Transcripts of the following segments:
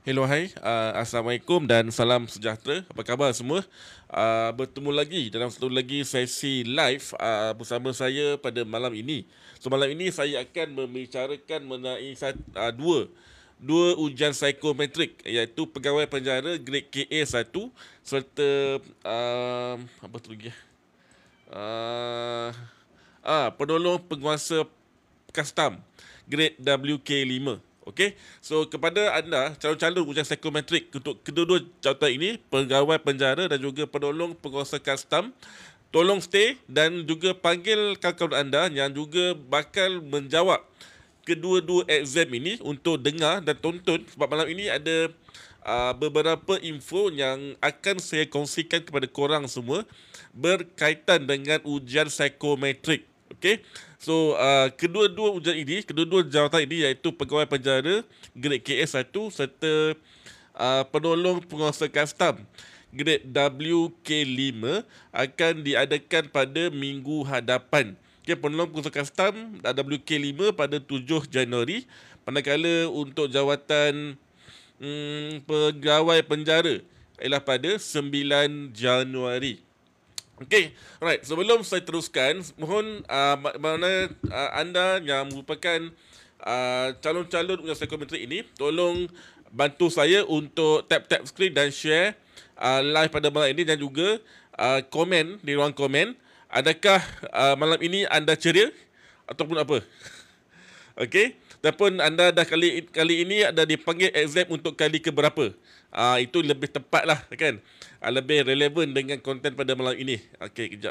Hello, hai. Assalamualaikum dan salam sejahtera. Apa khabar semua? Bertemu lagi dalam satu lagi sesi live bersama saya pada malam ini. So, malam ini saya akan membicarakan mengenai dua ujian psikometrik, iaitu pegawai penjara grade KA1 serta apa tu lagi? Penolong penguasa custom grade WK5. Okey. So kepada anda calon-calon ujian psikometrik untuk kedua-dua jawatan ini, pegawai penjara dan juga penolong penguasa custom, tolong stay dan juga panggil kawan-kawan anda yang juga bakal menjawab kedua-dua exam ini untuk dengar dan tonton, sebab malam ini ada beberapa info yang akan saya kongsikan kepada korang semua berkaitan dengan ujian psikometrik. Okey. So kedua-dua ujian ini, kedua-dua jawatan ini iaitu pegawai penjara grade KS1 serta penolong penguasa custom grade WK5 akan diadakan pada minggu hadapan. Okay, penolong penguasa custom WK5 pada 7 Januari, manakala untuk jawatan pegawai penjara ialah pada 9 Januari. Okey, alright. Sebelum saya teruskan, mohon mana anda yang merupakan calon-calon ujian psikometrik ini, tolong bantu saya untuk tap-tap skrin dan share live pada malam ini dan juga komen di ruang komen. Adakah malam ini anda ceria ataupun apa? Okey. Ataupun anda dah kali ini ada dipanggil exam untuk kali ke berapa? Itu lebih tepat lah kan? Lebih relevan dengan konten pada malam ini. Okey, kejap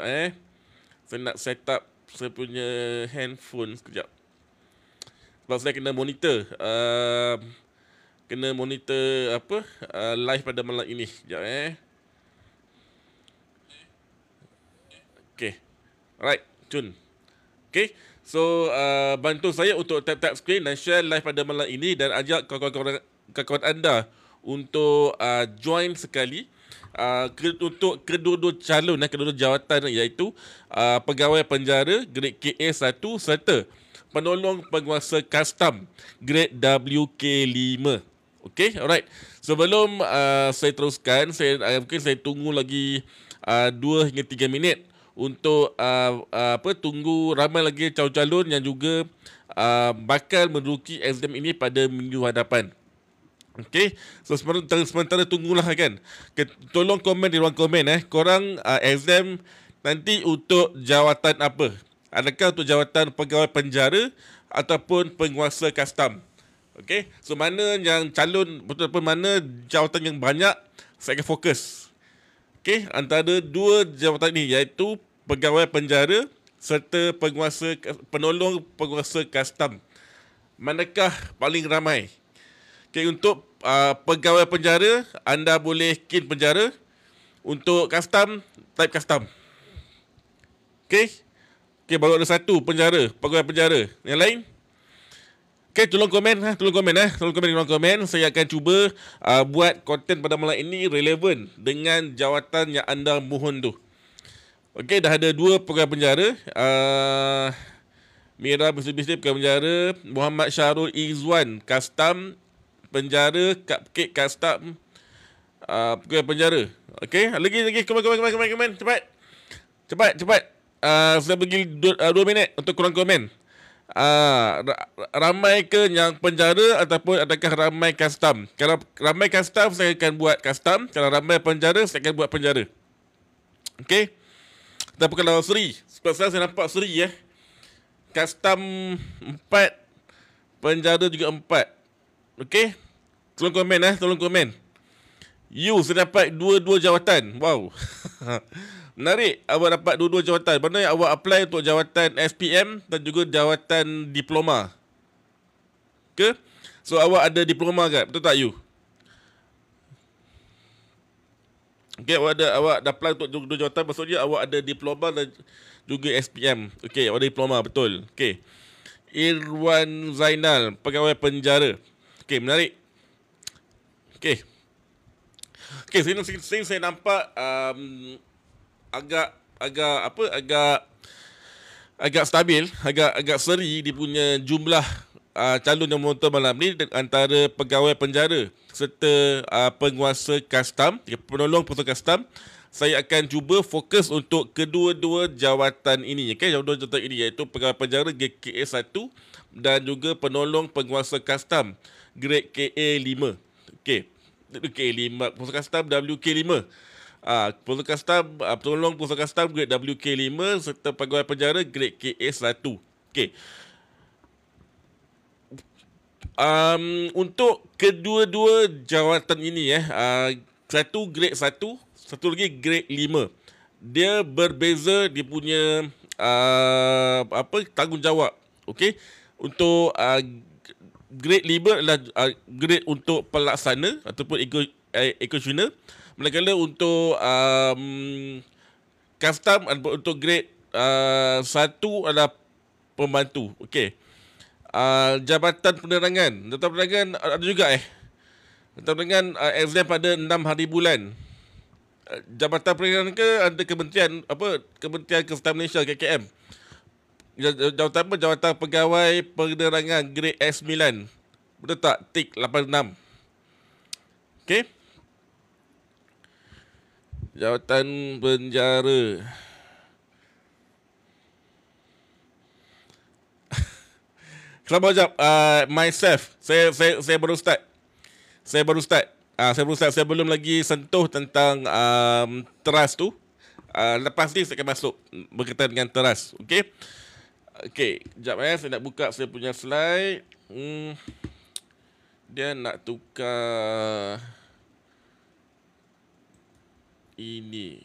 saya nak set up saya punya handphone sekejap. Sebab saya kena monitor. Kena monitor apa? Live pada malam ini. Sekejap Okey. Alright, cun. Okay, so bantu saya untuk tap-tap screen dan share live pada malam ini dan ajak kawan-kawan anda untuk join sekali untuk kedua-dua calon dan kedua-dua jawatan, iaitu pegawai penjara grade KA1 serta penolong penguasa custom grade WK5. Okay, alright. Sebelum saya teruskan, mungkin saya tunggu lagi 2 hingga 3 minit untuk tunggu ramai lagi calon-calon yang juga bakal menduduki exam ini pada minggu hadapan. Okey, so sementara tunggulah kan. Tolong komen di ruang komen korang exam nanti untuk jawatan apa? Adakah untuk jawatan pegawai penjara ataupun penguasa custom? Okey, so mana yang calon betul-betul mana jawatan yang banyak, saya akan fokus. Okey, antara dua jawatan ini iaitu pegawai penjara serta penolong penguasa custom. Manakah paling ramai? Okey, untuk pegawai penjara, anda boleh key penjara. Untuk custom, type custom. Okey. Okey, baru ada satu penjara, pegawai penjara. Yang lain? Okay, tolong komen Tolong komen di ruang komen. Saya akan cuba buat konten pada malam ini relevan dengan jawatan yang anda mohon tu. Okay, dah ada dua pegawai penjara. Mira Bisri pegawai penjara. Muhammad Syarul Izwan custom penjara. Cupcake custom pegawai penjara. Okay, lagi komen. Cepat. Saya bagi 2 minit untuk kurang komen. Ramai ke yang penjara ataupun adakah ramai custom? Kalau ramai custom, saya akan buat custom. Kalau ramai penjara, saya akan buat penjara. Okey. Tapi kalau Seri, sebab saya nampak Seri custom 4, penjara juga 4. Okey. Tolong komen. Saya dapat 2 jawatan. Wow. Menarik, awak dapat 2 jawatan. Mana yang awak apply untuk jawatan SPM dan juga jawatan diploma? Ke? So awak ada diploma ke? Betul tak you? Okay, awak dah apply untuk 2 jawatan, maksudnya awak ada diploma dan juga SPM. Okay, awak ada diploma, betul. Okay. Irwan Zainal, pegawai penjara. Okay, menarik. Okay. Okay, sini saya nampak agak stabil, agak seri dia punya jumlah calon yang menonton malam ni antara pegawai penjara serta penguasa kastam, penolong penguasa kastam. Saya akan cuba fokus untuk kedua-dua jawatan ini, okay? Kedua jawatan ini iaitu pegawai penjara grade KA 1 dan juga penolong penguasa kastam grade KA 5. Okey. KA 5, penguasa kastam WK 5. Penguasa kastam, penolong penguasa kastam grade WK 5 serta pegawai penjara grade KA 1. Okey. Untuk kedua-dua jawatan ini satu grade 1, satu lagi grade 5. Dia berbeza dia punya tanggungjawab. Okey. Untuk grade 5 adalah grade untuk pelaksana ataupun executioner. Manakala untuk custom untuk grade 1 adalah pembantu. Okey. Jabatan penerangan. Jabatan penerangan ada juga Jabatan penerangan exam pada 6 hari bulan. Jabatan penerangan ke ada kementerian Kementerian Kesihatan Malaysia KKM. Jawatan apa? Jawatan pegawai penerangan grade S9. Betul tak? Tik 86. Okey. Jawatan penjara. Selamat jawab. Myself. Saya baru start. Saya belum lagi sentuh tentang teras tu. Lepas ni saya akan masuk berkaitan dengan teras. Okey. Okey, sekejap saya nak buka saya punya slide. Dia nak tukar ini.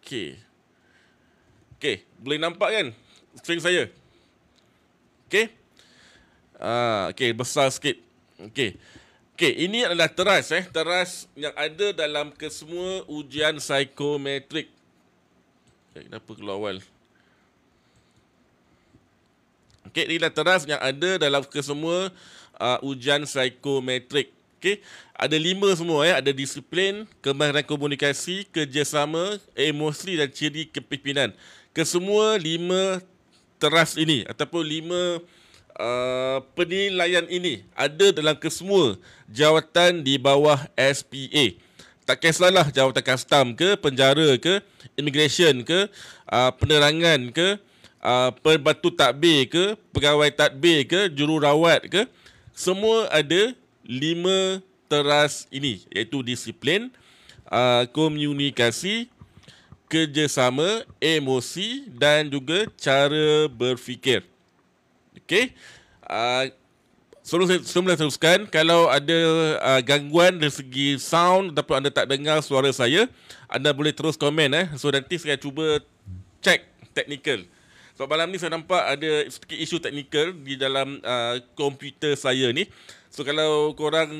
Okey. Okey, boleh nampak kan screen saya? Okey. Okey, besar sikit. Okey. Okey, ini adalah teras teras yang ada dalam kesemua ujian psikometrik. Kenapa keluar awal? Okey, ini adalah teras yang ada dalam kesemua ujian psikometrik. Okey, ada 5 semua ada disiplin, kemahiran komunikasi, kerjasama, emosi dan ciri kepimpinan. Kesemua 5 teras ini ataupun 5 penilaian ini ada dalam kesemua jawatan di bawah SPA. Tak kisahlah jawatan kastam ke, penjara ke, immigration ke, penerangan ke, pembantu tadbir ke, pegawai tadbir ke, jururawat ke, semua ada 5 teras ini iaitu disiplin, komunikasi, kerjasama, emosi dan juga cara berfikir. Okey. Sebelum saya teruskan, kalau ada gangguan dari segi sound ataupun anda tak dengar suara saya, anda boleh terus komen So nanti saya cuba check technical. So malam ni saya nampak ada sedikit isu technical di dalam komputer saya ni. So kalau korang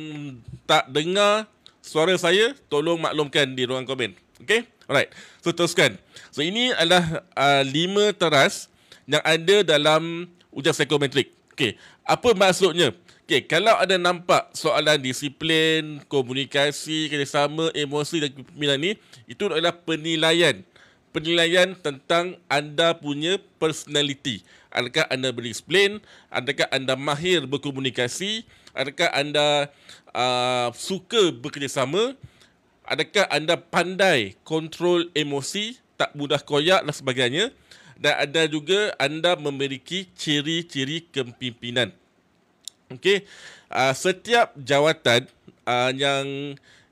tak dengar suara saya, tolong maklumkan di ruang komen. Okey? Alright. So teruskan. So ini adalah 5 teras yang ada dalam ujian psikometrik. Okey, apa maksudnya? Okey, kalau ada nampak soalan disiplin, komunikasi, kerjasama, emosi dan kepimpinan ni, itu adalah penilaian. Penilaian tentang anda punya personality. Adakah anda berdisiplin? Adakah anda mahir berkomunikasi? Adakah anda suka bekerjasama? Adakah anda pandai kontrol emosi, tak mudah koyak dan sebagainya? Dan ada juga anda memiliki ciri-ciri kepimpinan. Okey, setiap jawatan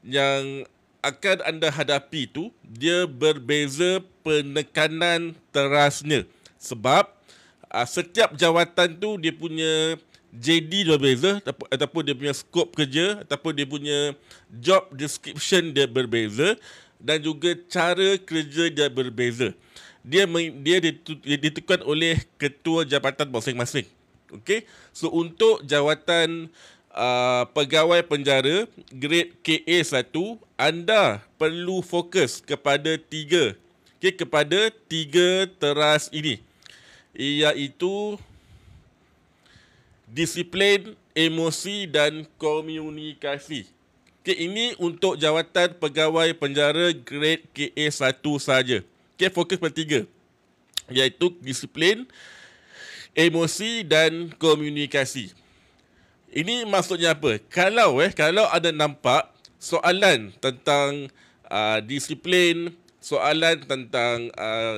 yang akan anda hadapi tu dia berbeza penekanan terasnya. Sebab setiap jawatan tu dia punya JD berbeza ataupun dia punya skop kerja ataupun dia punya job description dia berbeza dan juga cara kerja dia berbeza. Dia ditentukan oleh ketua jabatan masing-masing. Okey. So untuk jawatan pegawai penjara grade KA 1, anda perlu fokus kepada 3. Okey, kepada 3 teras ini. Iaitu disiplin, emosi dan komunikasi. Okey, ini untuk jawatan pegawai penjara grade KA 1 saja. Okay, fokus pada 3. Iaitu disiplin, emosi dan komunikasi. Ini maksudnya apa? Kalau ada nampak soalan tentang disiplin, soalan tentang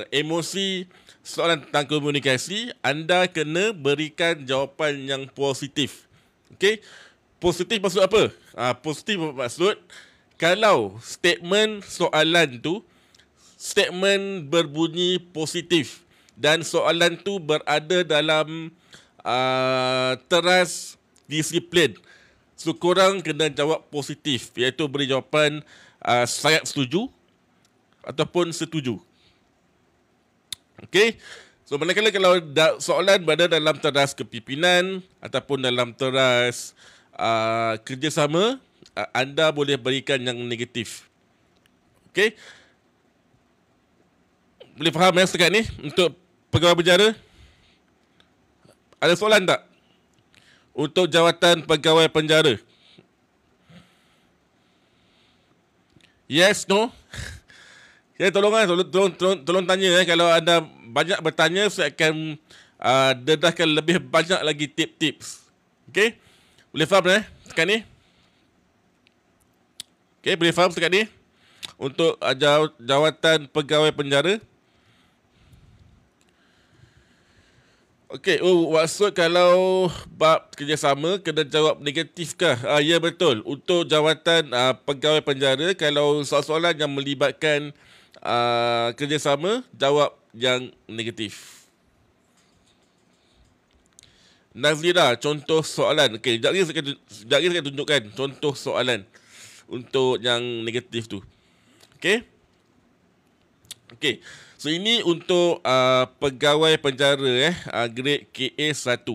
emosi, soalan tentang komunikasi, anda kena berikan jawapan yang positif. Okey? Positif maksud apa? Positif maksud kalau statement soalan tu statement berbunyi positif dan soalan tu berada dalam teras disiplin. So, korang kena jawab positif, iaitu beri jawapan saya setuju ataupun setuju. Okey? So, manakala kalau soalan berada dalam teras kepimpinan ataupun dalam teras kerjasama, anda boleh berikan yang negatif. Okey? Boleh faham setakat ni untuk pegawai penjara? Ada soalan tak? Untuk jawatan pegawai penjara. Yes, no? Ya, tolong tanya. Kalau anda banyak bertanya, saya akan dedahkan lebih banyak lagi tips. Okey? Boleh faham setakat ni? Okey, boleh faham setakat ni? Untuk jawatan pegawai penjara. Okey, maksud kalau bab kerjasama kena jawab negatif kah? Ya, betul. Untuk jawatan pegawai penjara, kalau soalan-soalan yang melibatkan kerjasama, jawab yang negatif. Nazira, contoh soalan. Okey, sekejap lagi saya akan tunjukkan contoh soalan untuk yang negatif tu. Okey? Okey. So, ini untuk pegawai penjara grade KA1.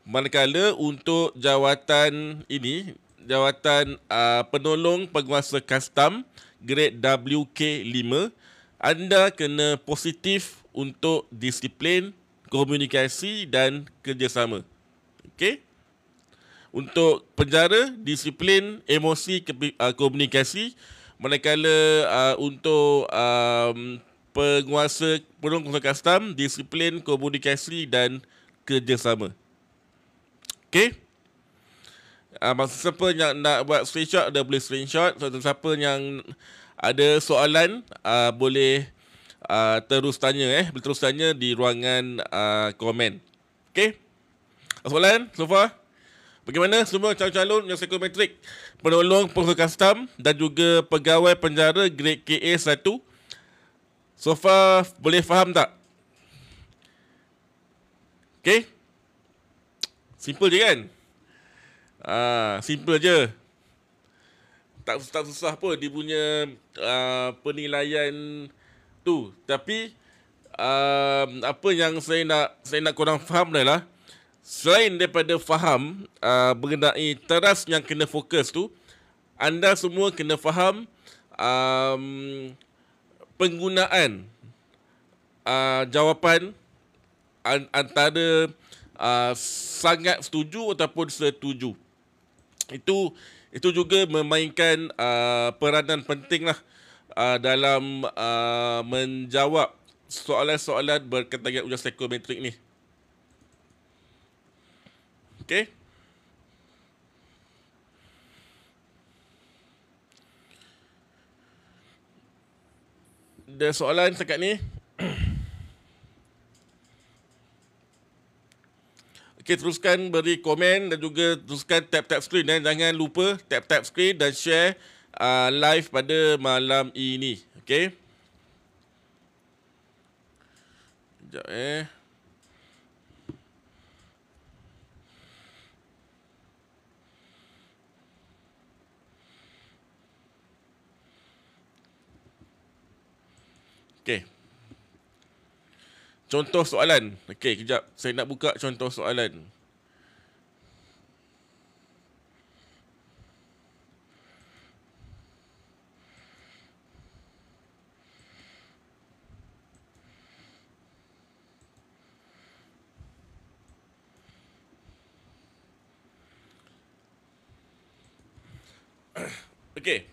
Manakala untuk jawatan ini, jawatan penolong penguasa custom grade WK5, anda kena positif untuk disiplin, komunikasi dan kerjasama. Okey? Untuk penjara, disiplin, emosi, komunikasi. Manakala untuk penolong penguasa custom, disiplin, komunikasi dan kerjasama. Okey? Siapa yang nak buat screenshot, ada boleh screenshot. Siapa yang ada soalan, boleh terus tanya boleh terus tanya di ruangan komen. Okey? Soalan so far? Bagaimana semua calon-calon yang psikometrik, penolong penguasa custom dan juga pegawai penjara grade KA1? So far, boleh faham tak? Okay? Simple je kan? Simple je. Tak susah pun dia punya penilaian tu. Tapi, apa yang saya nak korang faham adalah, selain daripada faham mengenai teras yang kena fokus tu, anda semua kena faham penggunaan jawapan antara sangat setuju ataupun setuju. Itu juga memainkan peranan penting lah dalam menjawab soalan-soalan berkaitan dengan ujian psikometrik ni. Okay? Ada soalan setakat ni? Okey, teruskan beri komen dan juga teruskan tap-tap screen. Jangan lupa tap-tap screen dan share live pada malam ini. Okey? Sekejap Okey. Contoh soalan. Okey, kejap. Saya nak buka contoh soalan. Okey.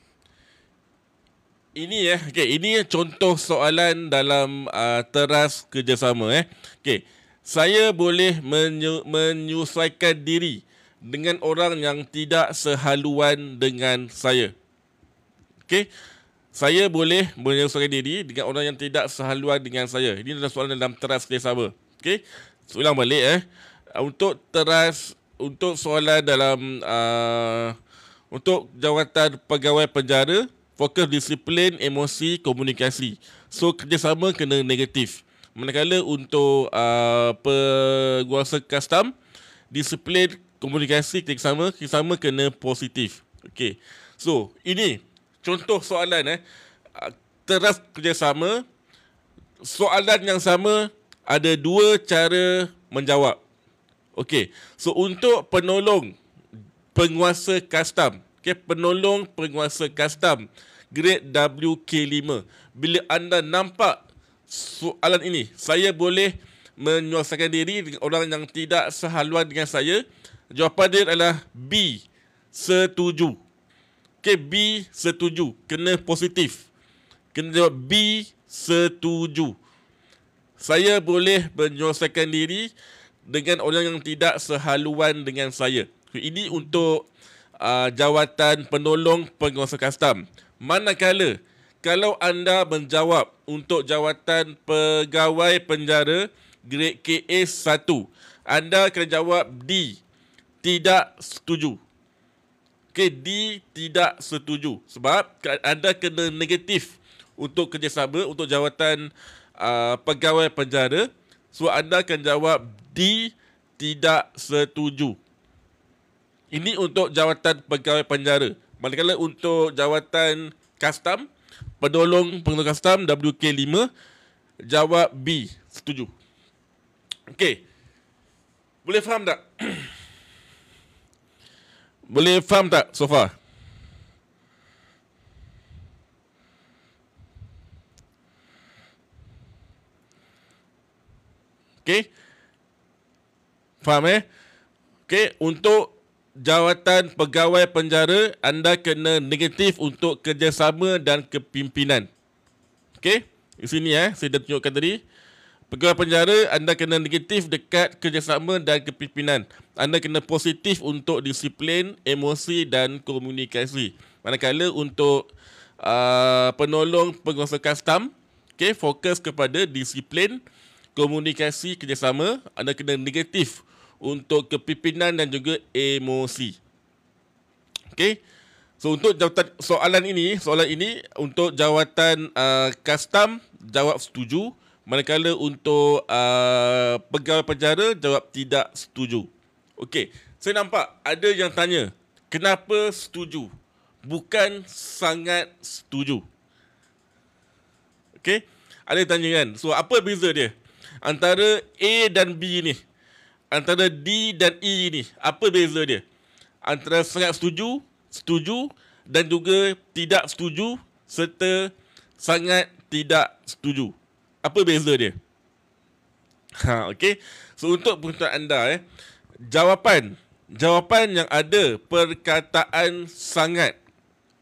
Ini contoh soalan dalam teras kerjasama. Okey. Saya boleh menyesuaikan diri dengan orang yang tidak sehaluan dengan saya. Okey. Saya boleh menyesuaikan diri dengan orang yang tidak sehaluan dengan saya. Ini adalah soalan dalam teras kerjasama. Okey. Ulang balik untuk soalan dalam untuk jawatan pegawai penjara, fokus disiplin, emosi, komunikasi. So kerjasama kena negatif. Manakala untuk penguasa custom, disiplin, komunikasi, kerjasama kena positif. Okey. So ini contoh soalan teras kerjasama. Soalan yang sama, ada dua cara menjawab. Okey. So untuk penolong penguasa custom, penolong penguasa custom grade WK5, bila anda nampak soalan ini, saya boleh menyuasaikan diri dengan orang yang tidak sehaluan dengan saya, jawapan dia adalah B, setuju. B, setuju. Kena positif. Kena jawab B, setuju. Saya boleh menyelesaikan diri dengan orang yang tidak sehaluan dengan saya. Ini untuk jawatan penolong penguasa custom. Manakala, kalau anda menjawab untuk jawatan pegawai penjara grade KA 1, anda kena jawab D, tidak setuju. D, tidak setuju. Sebab anda kena negatif untuk kerjasama, untuk jawatan pegawai penjara. So, anda akan jawab D, tidak setuju. Ini untuk jawatan pegawai penjara. Manakala untuk jawatan custom, penolong penguasa custom WK5, jawab B, setuju. Okey. Boleh faham tak? Boleh faham tak so far? Okey. Faham Okey, untuk jawatan pegawai penjara, anda kena negatif untuk kerjasama dan kepimpinan. Okey, di sini saya dah tunjukkan tadi. Pegawai penjara, anda kena negatif dekat kerjasama dan kepimpinan. Anda kena positif untuk disiplin, emosi dan komunikasi. Manakala untuk penolong penguasa custom, fokus kepada disiplin, komunikasi, kerjasama. Anda kena negatif untuk kepimpinan dan juga emosi. Okey. So untuk jawatan soalan ini untuk jawatan custom, jawab setuju. Manakala untuk pegawai penjara, jawab tidak setuju. Okey, saya nampak ada yang tanya, kenapa setuju? Bukan sangat setuju. Okey, ada yang tanya kan? So, apa beza dia? Antara A dan B ni, antara D dan E ni, apa beza dia? Antara sangat setuju, setuju dan juga tidak setuju serta sangat tidak setuju. Apa beza dia? Okey. So untuk pengetahuan anda jawapan yang ada perkataan sangat.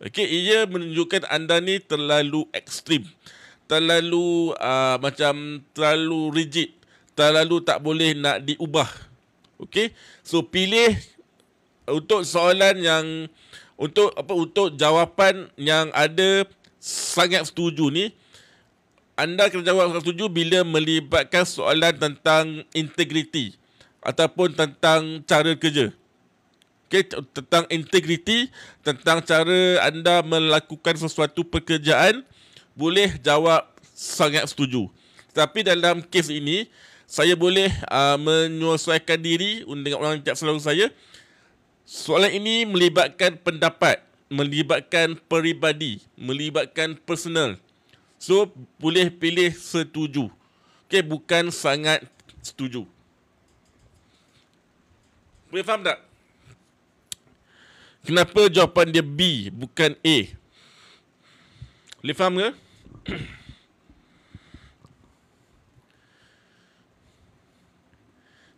Okey, ia menunjukkan anda ni terlalu ekstrim. Terlalu terlalu rigid, terlalu tak boleh nak diubah. Okey. So pilih untuk soalan yang untuk jawapan yang ada sangat setuju ni, anda kena jawab setuju bila melibatkan soalan tentang integriti ataupun tentang cara kerja. Okey, tentang integriti, tentang cara anda melakukan sesuatu pekerjaan, boleh jawab sangat setuju. Tapi dalam kes ini, saya boleh menyesuaikan diri dengan orang yang tak selalu saya. Soalan ini melibatkan pendapat, melibatkan peribadi, melibatkan personal. So, boleh pilih setuju. Okey, bukan sangat setuju. Boleh faham tak? Kenapa jawapan dia B, bukan A? Boleh faham ke?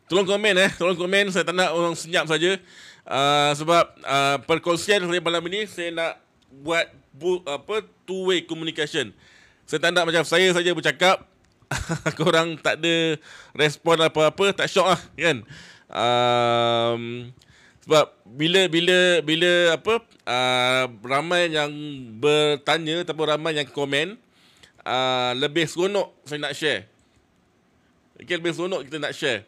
Tolong komen tolong komen. Saya tak nak orang senyap saja. Sebab perkongsian saya malam ini, saya nak buat two-way communication. Saya tak nak macam saya saja bercakap, korang tak ada respon apa-apa, tak syok lah kan. Sebab bila apa ramai yang bertanya ataupun ramai yang komen, lebih seronok saya nak share. Okay, lebih seronok kita nak share.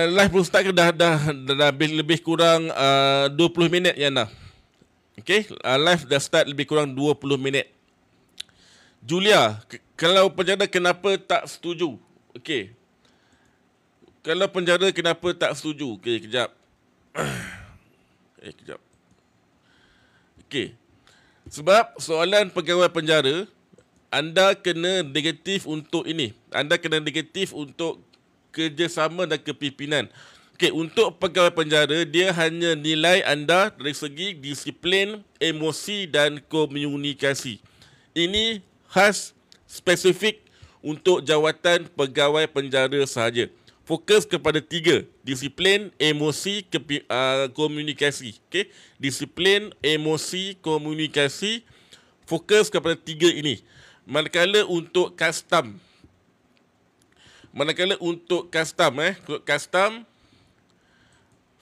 Live belum start ke dah lebih kurang 20 minit Yana. Okay, live dah start lebih kurang 20 minit. Julia, kalau penjara kenapa tak setuju? Okay, kalau penjara kenapa tak setuju? Okay, kejap. Kejap. Okay, sebab soalan pegawai penjara, anda kena negatif untuk ini. Anda kena negatif untuk kerjasama dan kepimpinan. Okey, untuk pegawai penjara, dia hanya nilai anda dari segi disiplin, emosi dan komunikasi. Ini khas spesifik untuk jawatan pegawai penjara sahaja. Fokus kepada 3, disiplin, emosi, komunikasi. Okey, disiplin, emosi, komunikasi, fokus kepada 3 ini. Manakala untuk custom,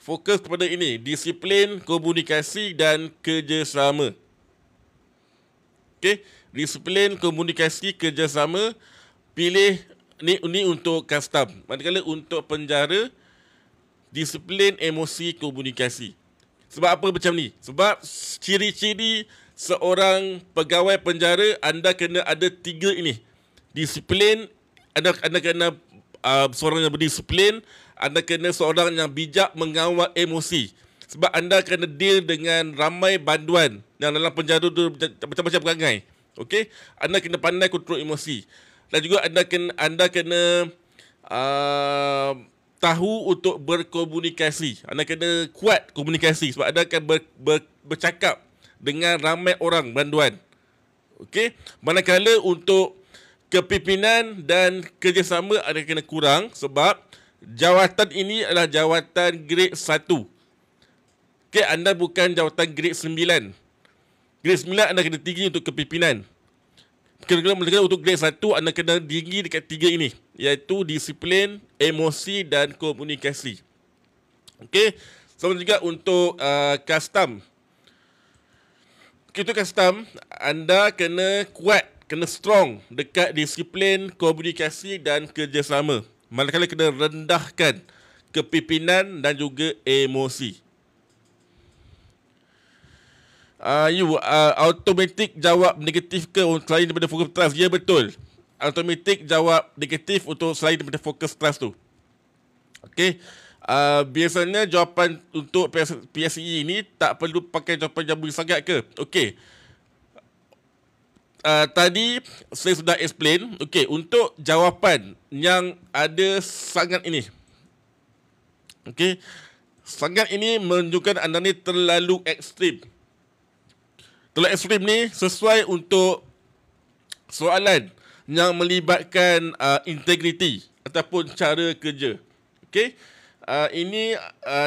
fokus kepada ini, disiplin, komunikasi dan kerjasama. Okey, disiplin, komunikasi, kerjasama, pilih ni untuk custom. Manakala untuk penjara, disiplin, emosi, komunikasi. Sebab apa macam ni? Sebab ciri-ciri seorang pegawai penjara, anda kena ada 3 ini. Disiplin, anda kena seorang yang berdisiplin, anda kena seorang yang bijak mengawal emosi. Sebab anda kena deal dengan ramai banduan yang dalam penjara tu macam-macam perangai. Okey, anda kena pandai kontrol emosi. Dan juga anda kena tahu untuk berkomunikasi. Anda kena kuat komunikasi sebab anda akan bercakap dengan ramai orang banduan. Okey, manakala untuk kepimpinan dan kerjasama anda kena kurang sebab jawatan ini adalah jawatan grade 1. Okey, anda bukan jawatan grade 9. Grade 9 anda kena tinggi untuk kepimpinan. Kena untuk grade 1 anda kena tinggi dekat 3 ini, iaitu disiplin, emosi dan komunikasi. Okey, sama juga untuk custom. Untuk custom, anda kena kuat, kena strong dekat disiplin, komunikasi dan kerjasama. Manakala kena rendahkan kepimpinan dan juga emosi. Automatik jawab negatif ke selain daripada fokus trust? Ya, betul. Automatik jawab negatif untuk selain daripada fokus trust tu. Okey. Biasanya jawapan untuk PSE ini tak perlu pakai jawapan yang sangat ke? Okey. Tadi saya sudah explain. Okey, untuk jawapan yang ada sangat ini. Okey. Sangat ini menunjukkan anda ni terlalu ekstrim. Terlalu ekstrim ni sesuai untuk soalan yang melibatkan integriti ataupun cara kerja. Okey. Ini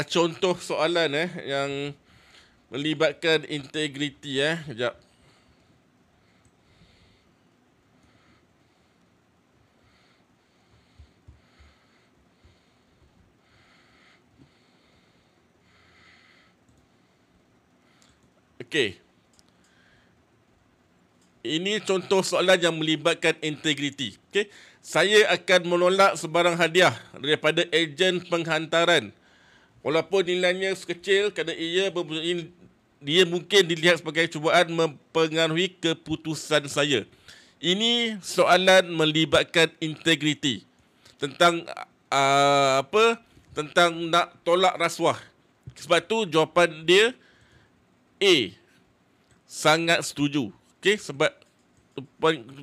contoh soalan yang melibatkan integriti. Sekejap. Okey. Ini contoh soalan yang melibatkan integriti. Okey. Saya akan menolak sebarang hadiah daripada ejen penghantaran walaupun nilainya sekecil kerana dia mungkin dilihat sebagai cubaan mempengaruhi keputusan saya. Ini soalan melibatkan integriti tentang tentang nak tolak rasuah. Sebab tu jawapan dia A, sangat setuju. Okey, sebab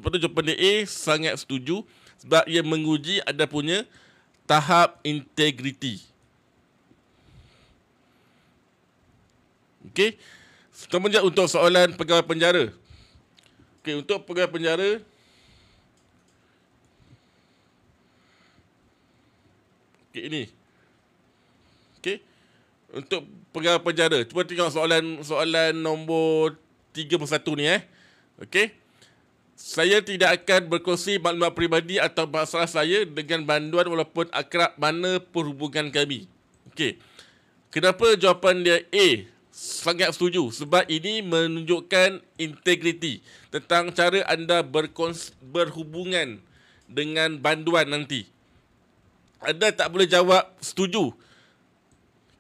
tu jawapan dia A, sangat setuju. Sebab ia menguji anda punya tahap integriti. Okey. Kemudian untuk soalan pegawai penjara. Okey, untuk pegawai penjara. Okey, ini. Okey. Untuk pegawai penjara. Cuba tengok soalan nombor 31 ni Okey. Saya tidak akan berkongsi maklumat peribadi atau masalah saya dengan banduan walaupun akrab mana perhubungan kami. Okey. Kenapa jawapan dia A? Sangat setuju. Sebab ini menunjukkan integriti tentang cara anda berhubungan dengan banduan nanti. Anda tak boleh jawab setuju.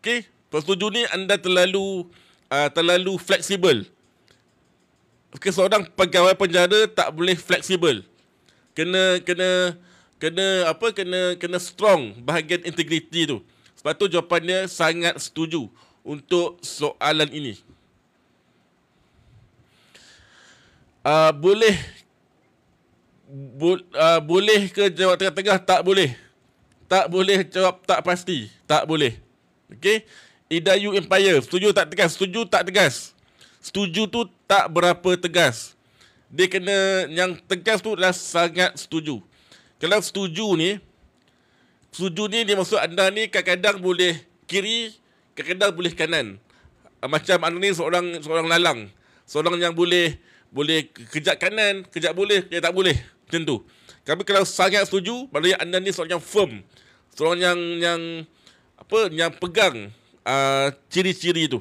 Okey? Setuju ni anda terlalu fleksibel. Okay, seorang pegawai penjara tak boleh fleksibel. Kena strong bahagian integriti tu. Sebab tu jawapannya sangat setuju untuk soalan ini. Boleh ke jawab tengah-tengah? Tak boleh. Tak boleh jawab tak pasti. Tak boleh. Okey? Idayu Empire. Setuju tak tegas? Setuju tak tegas? Setuju tu tak berapa tegas. Dia kena, yang tegas tu adalah sangat setuju. Kalau setuju ni dia maksud anda ni kadang-kadang boleh kiri, kadang-kadang boleh kanan. Macam anda ni seorang lalang. Seorang yang boleh kejap kanan, kejap boleh, kejap tak boleh. Macam tu. Tapi kalau sangat setuju, maknanya anda ni seorang yang firm. Seorang yang pegang ciri-ciri tu.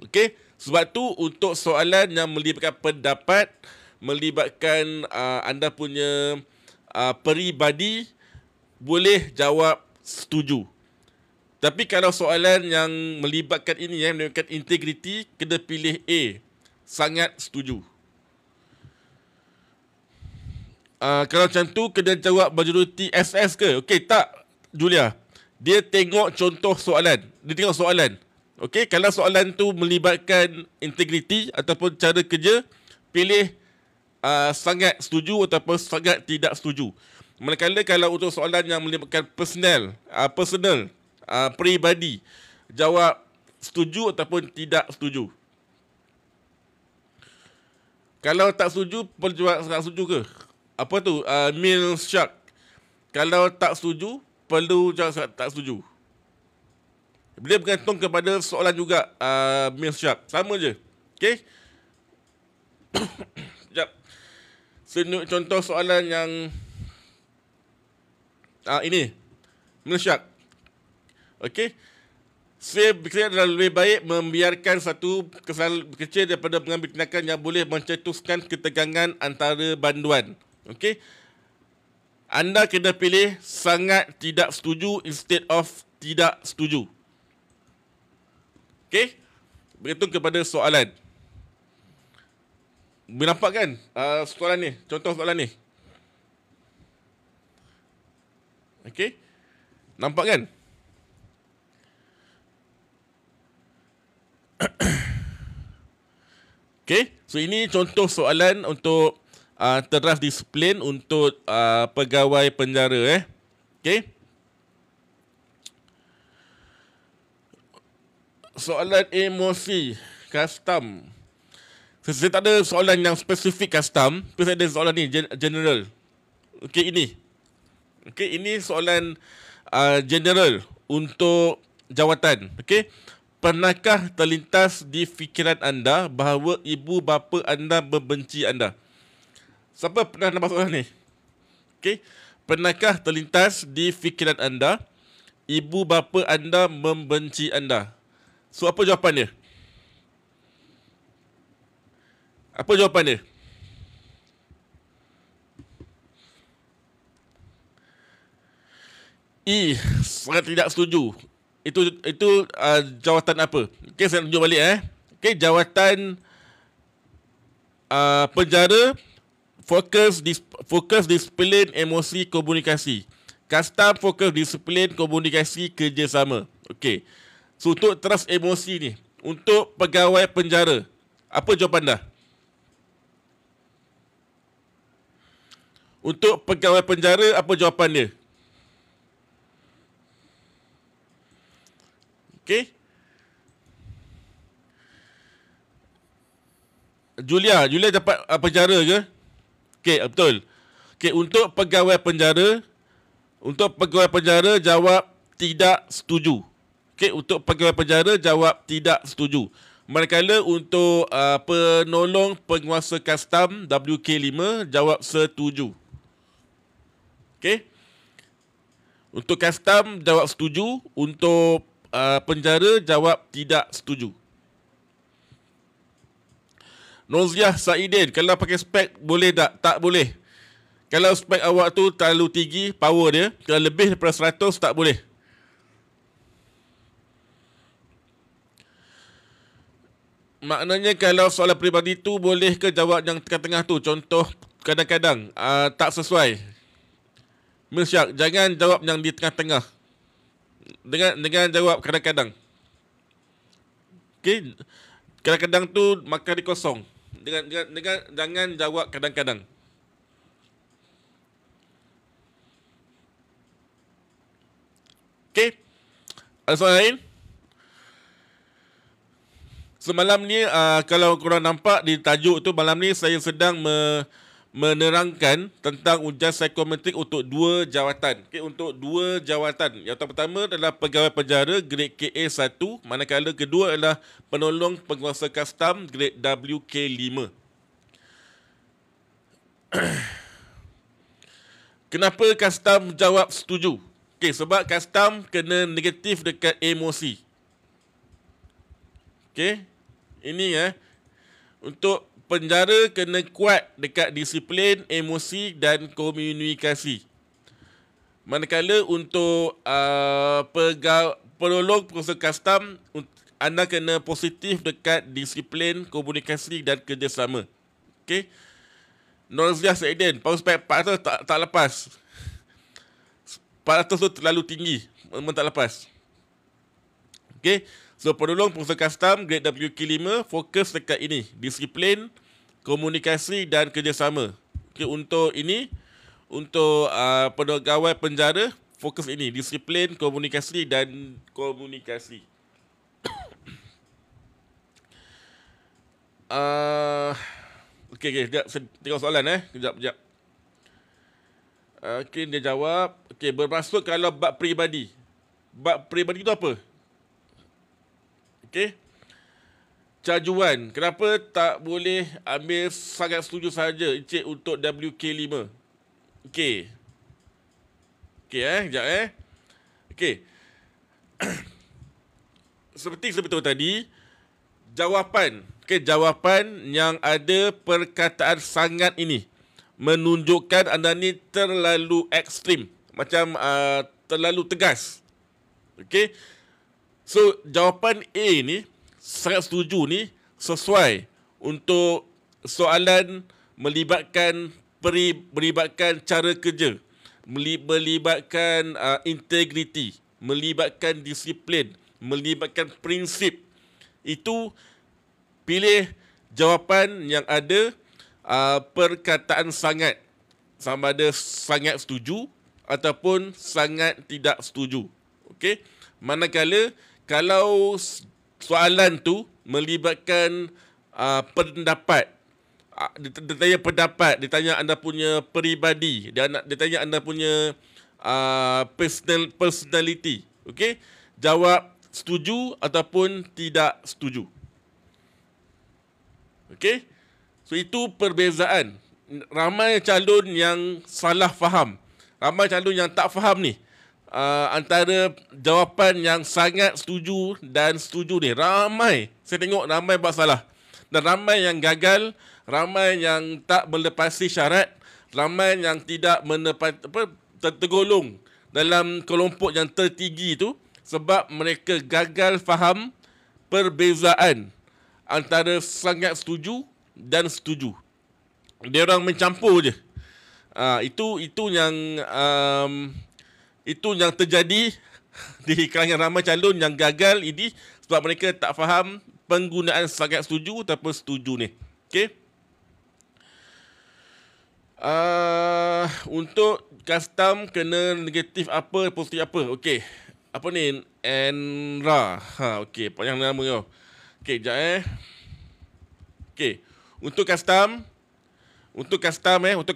Okey? Sebab tu untuk soalan yang melibatkan pendapat, melibatkan anda punya peribadi, boleh jawab setuju. Tapi kalau soalan yang melibatkan ini, melibatkan integriti, kena pilih A. Sangat setuju. Kalau macam tu, kena jawab majoriti SS ke? Okey, tak, Julia. Dia tengok contoh soalan. Dia tengok soalan. Okey, kalau soalan tu melibatkan integriti ataupun cara kerja, pilih sangat setuju ataupun sangat tidak setuju. Manakala kalau untuk soalan yang melibatkan personal, peribadi, jawab setuju ataupun tidak setuju. Kalau tak setuju, perlu jawab sangat setuju ke? Apa tu? Meal shark. Kalau tak setuju, perlu jawab sangat tak setuju. Dia bergantung kepada soalan juga, Miss Sharp. Sama je. Okay? Sekejap. Saya contoh soalan yang ini. Miss Sharp. Okay? Saya fikir adalah lebih baik membiarkan satu kesalahan kecil daripada mengambil tindakan yang boleh mencetuskan ketegangan antara banduan. Okay? Anda kena pilih sangat tidak setuju instead of tidak setuju. Okey? Bergantung kepada soalan. Boleh nampak kan soalan ni? Contoh soalan ni. Okey? Nampak kan? Okey? So, ini contoh soalan untuk terdraft disiplin untuk pegawai penjara. Okey? Soalan emosi custom. Saya tak ada soalan yang spesifik custom, tapi saya ada soalan ni general. Okey, ini. Okey, ini soalan general untuk jawatan. Okey. Pernahkah terlintas di fikiran anda bahawa ibu bapa anda membenci anda? Siapa pernah nampak soalan ni? Okey. Pernahkah terlintas di fikiran anda ibu bapa anda membenci anda? So, apa jawapan dia? Apa jawapan dia? Sangat tidak setuju. Itu jawatan apa? Okey, saya tunjuk balik Okey, jawatan penjara fokus disiplin emosi komunikasi. Custom fokus disiplin komunikasi kerjasama. Okey. So, untuk trust emosi ni, untuk pegawai penjara, apa jawapan dah? Untuk pegawai penjara, apa jawapan dia? Okey. Julia dapat penjara ke? Okey, betul. Okey, untuk pegawai penjara jawab tidak setuju. Okey, untuk pegawai penjara jawab tidak setuju. Manakala untuk penolong penguasa custom WK5 jawab setuju. Okey. Untuk custom jawab setuju, untuk penjara jawab tidak setuju. Noziah Saidin, kalau pakai spek boleh tak? Tak boleh. Kalau spek awak tu terlalu tinggi power dia, kalau lebih daripada 100 tak boleh. Maknanya kalau soalan peribadi tu boleh ke jawab yang tengah-tengah tu? Contoh kadang-kadang tak sesuai. Misyak, jangan jawab yang di tengah-tengah. Dengan jawab kadang-kadang. Okey. Kadang-kadang tu maka di kosong. Jangan jawab kadang-kadang. Okey. Ada soalan lain? Semalam ni kalau korang nampak di tajuk tu, malam ni saya sedang menerangkan tentang ujian psikometrik untuk 2 jawatan. Okay, untuk 2 jawatan. Yang pertama adalah pegawai penjara grade KA1, manakala kedua adalah penolong penguasa custom grade WK5. Kenapa custom jawab setuju? Okay, sebab custom kena negatif dekat emosi. Okay, ini untuk penjara kena kuat dekat disiplin, emosi dan komunikasi. Manakala untuk penolong penguasa custom, anda kena positif dekat disiplin, komunikasi dan kerjasama. Okay. Noziah Saidin, power spek 400 tak lepas. 400 tu terlalu tinggi, memang tak lepas. Okay. So, penolong penguasa custom grade WK5 fokus dekat ini. Disiplin, komunikasi dan kerjasama. Okay, untuk ini, untuk pegawai penjara, fokus ini. Disiplin, komunikasi dan komunikasi. Okay, sekejap. Saya tengok soalan Kejap. Okay, dia jawab. Okay, bermaksud kalau bab peribadi. Bab peribadi tu apa? Okay. Cajuan. Kenapa tak boleh ambil sangat setuju saja Encik untuk WK5? Okay. Okay, sekejap Okay. Seperti saya beritahu tadi, jawapan yang ada perkataan sangat ini menunjukkan anda ni terlalu ekstrim. Macam terlalu tegas. Okay. So, jawapan A ni, sangat setuju ni, sesuai untuk soalan melibatkan cara kerja, melibatkan integriti, melibatkan disiplin, melibatkan prinsip. Itu pilih jawapan yang ada perkataan sangat. Sama ada sangat setuju ataupun sangat tidak setuju. Okey? Manakala kalau soalan tu melibatkan pendapat, dia tanya pendapat, dia tanya anda punya peribadi, dia tanya anda punya personality, okey, jawab setuju ataupun tidak setuju. Okey, so itu perbezaan. Ramai calon yang salah faham, ramai calon yang tak faham ni. Antara jawapan yang sangat setuju dan setuju ni, ramai. Saya tengok ramai buat salah. Dan ramai yang gagal, ramai yang tak melepasi syarat, ramai yang tidak tergolong dalam kelompok yang tertinggi tu sebab mereka gagal faham perbezaan antara sangat setuju dan setuju. Dia orang mencampur je. Itu yang terjadi di kalangan ramai calon yang gagal ini sebab mereka tak faham penggunaan sangat setuju ataupun setuju ni. Okey. Untuk custom kena negatif apa, positif apa. Okey. Apa ni? Enra. Okey, panjang nama kau. Okey, sekejap Okey. Untuk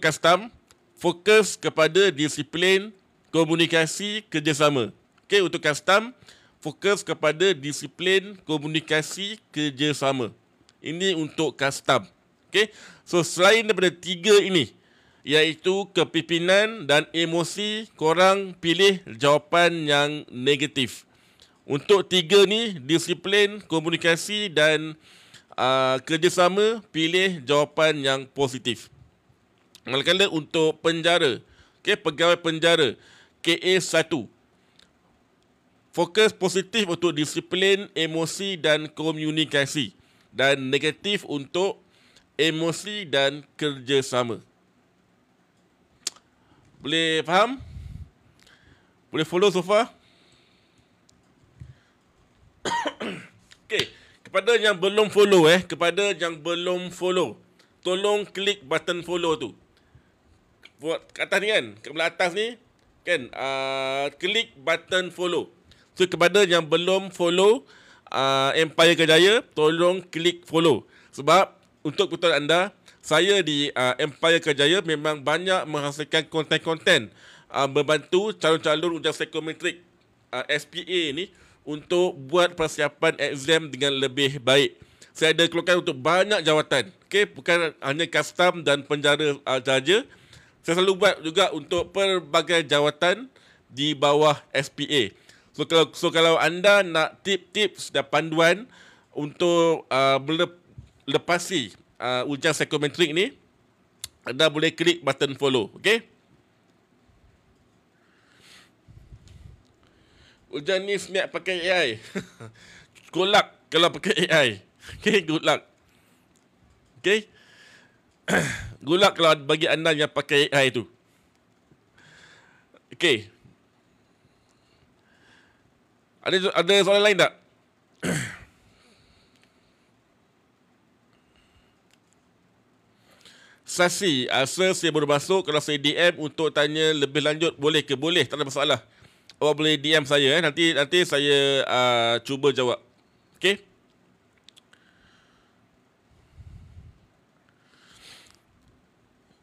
custom fokus kepada disiplin, komunikasi, kerjasama. Okey, untuk custom fokus kepada disiplin komunikasi kerjasama. Ini untuk custom. Okay? So, selain daripada 3 ini, iaitu kepimpinan dan emosi, korang pilih jawapan yang negatif. Untuk 3 ni, disiplin, komunikasi dan kerjasama, pilih jawapan yang positif. Manakala untuk penjara, okay, pegawai penjara, KA1, fokus positif untuk disiplin, emosi dan komunikasi. Dan negatif untuk emosi dan kerjasama. Boleh faham? Boleh follow so far? Okay. Kepada yang belum follow, tolong klik button follow tu. Buat kat atas ni kan, kat belah atas ni kan, klik button follow. So kepada yang belum follow Empire Kejaya, tolong klik follow. Sebab untuk kebetulan anda, saya di Empire Kejaya memang banyak menghasilkan konten-konten membantu calon-calon ujian psikometrik SPA ni untuk buat persiapan exam dengan lebih baik. Saya ada keluarkan untuk banyak jawatan. Okay? Bukan hanya custom dan penjara sahaja. Saya selalu buat juga untuk pelbagai jawatan di bawah SPA. So kalau anda nak tips dan panduan untuk melepasi ujian psikometrik ni, anda boleh klik button follow. Okay? Ujian ni snap pakai AI. Good luck kalau pakai AI. Okay, good luck. Okay. Good luck kalau bagi anda yang pakai AI tu. Okay. Ada soalan lain tak? Sasi, saya baru masuk. Kalau saya DM untuk tanya lebih lanjut, boleh ke? Boleh, tak ada masalah. Awak boleh DM saya. Nanti saya cuba jawab. Okay?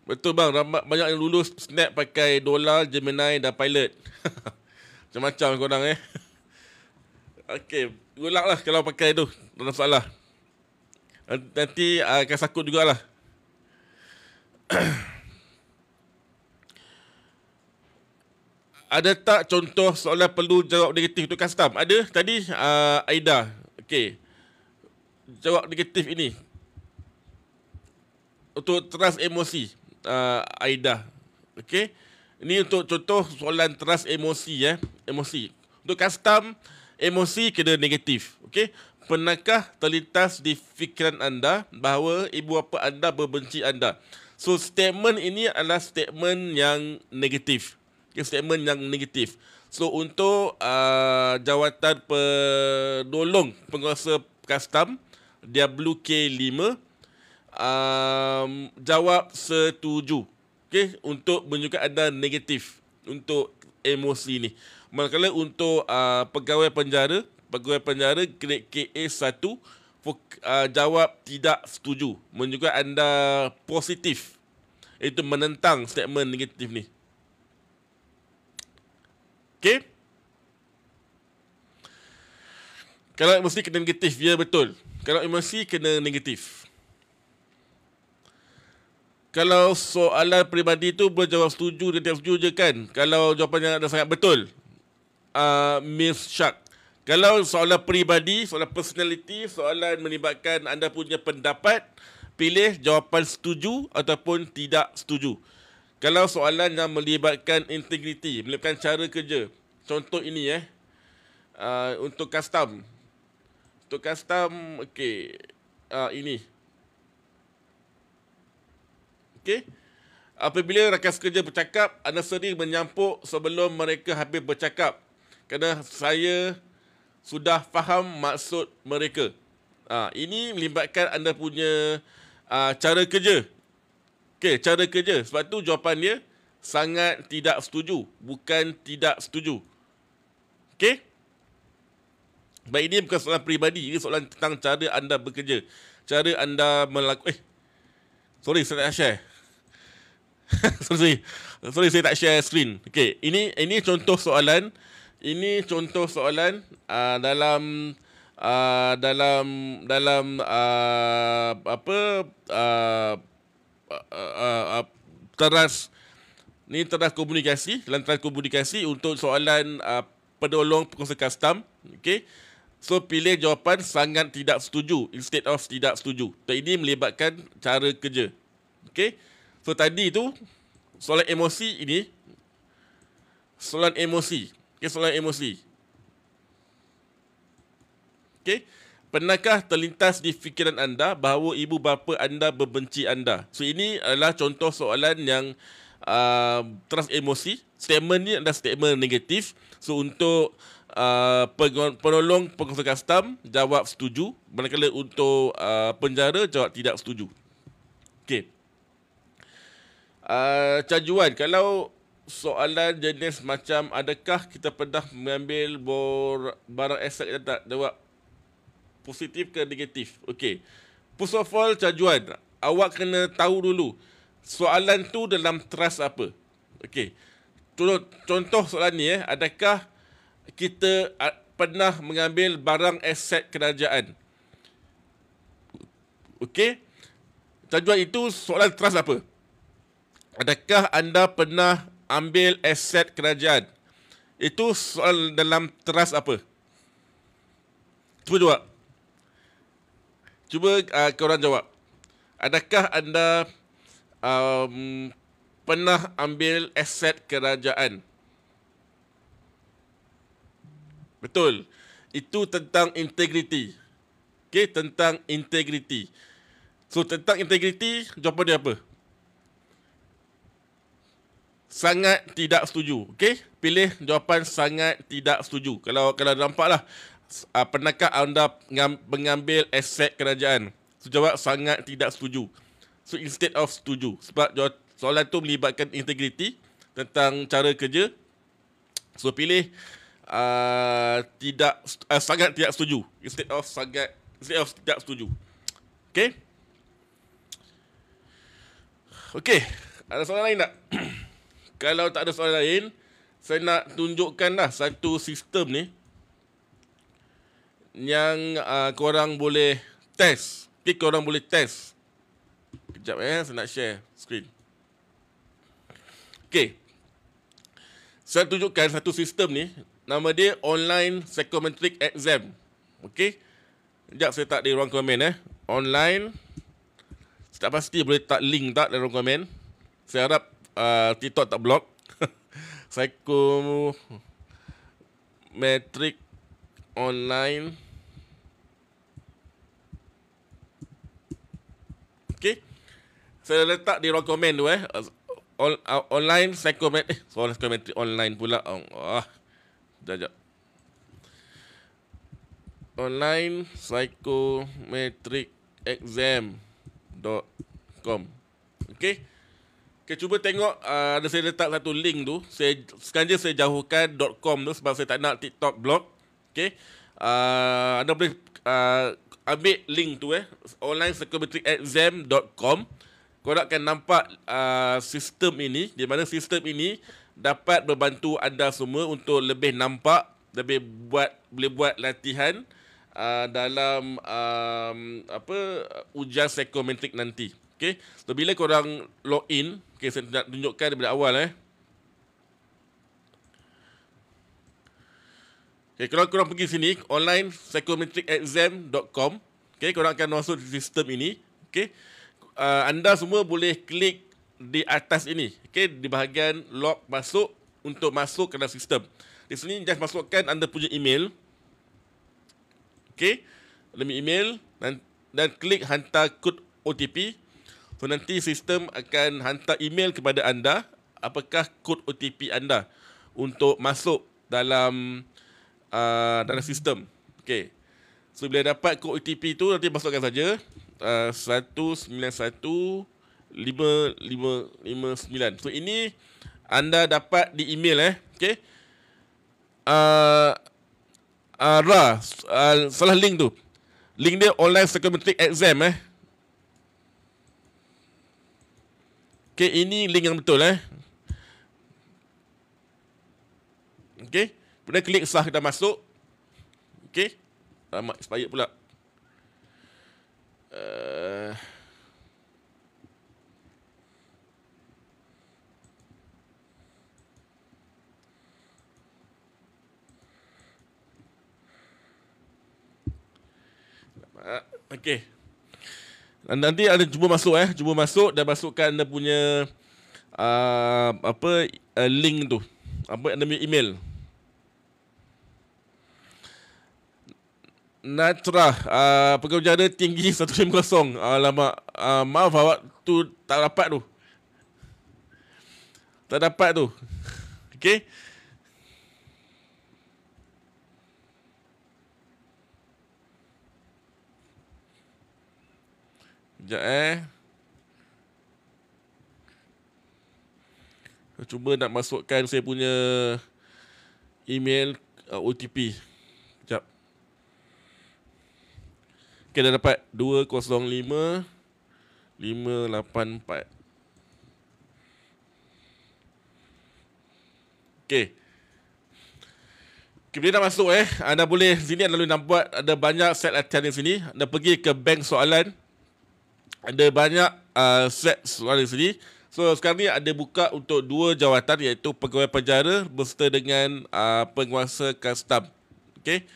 Betul bang, banyak yang lulus snap pakai Dolar, Gemini dan Pilot. Macam-macam korang Okay, good luck lah kalau pakai tu. Tak ada masalah. Nanti akan sakut jugalah. Ada tak contoh soalan perlu jawab negatif untuk custom? Ada tadi Aida. Okey. Jawab negatif ini. Untuk trust emosi Aida. Okey. Ini untuk contoh soalan trust emosi emosi. Untuk custom emosi kena negatif. Okey. Pernahkah terlintas di fikiran anda bahawa ibu bapa anda berbenci anda? So statement ini adalah statement yang negatif. Statement yang negatif. So untuk jawatan penolong penguasa custom WK5, jawab setuju. Okay, untuk menunjukkan anda negatif untuk emosi ni. Manakala untuk pegawai penjara grade KA1, jawab tidak setuju, menunjukkan anda positif, itu menentang statement negatif ni. Okay? Kalau emosi kena negatif, ya betul. Kalau emosi kena negatif. Kalau soalan peribadi tu boleh jawab setuju dan tidak setuju je kan? Kalau jawapannya ada sangat betul, Miss Shark. Kalau soalan peribadi, soalan personality, soalan melibatkan anda punya pendapat, pilih jawapan setuju ataupun tidak setuju. Kalau soalan yang melibatkan integriti, melibatkan cara kerja, contoh ini untuk custom. Untuk custom, okey, ini. Okey. Apabila rakan kerja bercakap, anda sering menyampuk sebelum mereka habis bercakap. Kerana saya sudah faham maksud mereka. Ini melibatkan anda punya cara kerja. Okey, cara kerja. Sebab tu jawapan dia sangat tidak setuju, bukan tidak setuju. Okey? Baik, ini bukan soalan peribadi, ini soalan tentang cara anda bekerja. Cara anda melakukan... Sorry, saya tak share. Sorry, saya tak share screen. Okey, ini contoh soalan Ini contoh soalan dalam apa teras teras komunikasi, dalam teras komunikasi untuk soalan penolong pengurusan custom. Okey. So pilih jawapan sangat tidak setuju instead of tidak setuju. Dan ini melibatkan cara kerja. Okey. So tadi tu soalan emosi ini soalan emosi. Okey, soalan emosi. Okey. Pernahkah terlintas di fikiran anda bahawa ibu bapa anda membenci anda? So ini adalah contoh soalan yang teras emosi. Statement ni adalah statement negatif. So untuk penolong pengurusan custom jawab setuju, manakala untuk penjara jawab tidak setuju. Okey. Cajuan, kalau soalan jenis macam adakah kita pernah mengambil barang aset yang tak jawab positif ke negatif. Okey. First of all, cajuan, awak kena tahu dulu soalan tu dalam teras apa. Okey. Contoh soalan ni adakah kita pernah mengambil barang aset kerajaan. Okey. Cajuan itu soalan teras apa? Adakah anda pernah ambil aset kerajaan? Itu soal dalam teras apa? Cuba jawab. Cuba korang jawab. Adakah anda pernah ambil aset kerajaan? Betul. Itu tentang integriti. Okey, tentang integriti. So, tentang integriti, jawapan dia apa? Sangat tidak setuju. Okey, pilih jawapan sangat tidak setuju. Kalau nampaklah pernahkah anda mengambil aset kerajaan? So, jawab sangat tidak setuju. So, instead of setuju. Sebab soalan tu melibatkan integriti tentang cara kerja. So, pilih sangat tidak setuju instead of tidak setuju. Okey? Okey, ada soalan lain tak? Kalau tak ada soalan lain, saya nak tunjukkanlah satu sistem ni yang korang boleh test. Okay, korang boleh test. Kejap saya nak share screen. Okay. Saya tunjukkan satu sistem ni. Nama dia Online Psychometric Exam. Okay. Sekejap saya tak di ruang komen Online. Saya tak pasti boleh tak link tak dalam ruang komen. Saya harap TikTok tak block. Psychometric Online. Okay. Saya letak di ruang komen tu Online Psychometric Psychometric Online pula. Sekejap. Online Psychometric Exam.com. Okay. Okay, cuba tengok ada saya letak satu link tu. Sekarang saya jauhkan .com tu sebab saya tak nak TikTok block. Okay. Anda boleh ambil link tu Online Psychometric Exam.com. Korang akan nampak sistem ini, di mana sistem ini dapat membantu anda semua untuk lebih nampak, boleh buat latihan dalam ujian psikometrik nanti. Okey. So bila korang login, okey, saya nak tunjukkan daripada awal Okey, kalau korang pergi sini online psychometricexam.com, okey, korang akan masuk sistem ini. Okey. Anda semua boleh klik di atas ini, okey, di bahagian log masuk untuk masuk ke dalam sistem. Di sini just masukkan anda punya email. Okey, demi email dan klik hantar kod OTP. So nanti sistem akan hantar email kepada anda apakah kod OTP anda untuk masuk dalam sistem. Okey. So bila dapat kod OTP tu nanti masukkan saja 1959. So ini anda dapat di email okey. Salah link tu. Link dia Online Psychometric Exam Okey, ini link yang betul Okey. Kemudian klik sah dah masuk. Okey. Lama expired pula. Okey. Nanti ada cuba masuk cuba masuk dan masukkan anda punya link tu. Apa anda punya email. Natra, pekerja jara tinggi 150. Alamak, maaf awak tu tak dapat tu. Tak dapat tu. Okey. Sekejap Cuba nak masukkan saya punya email OTP. Sekejap. Okay, dah dapat 205 584. Okay. Bila dah masuk anda boleh sini anda boleh nampak ada banyak set latihan di sini. Anda pergi ke bank soalan. Ada banyak set soalan di sini. So sekarang ni ada buka untuk 2 jawatan iaitu pegawai penjara berserta dengan penguasa custom. Okey.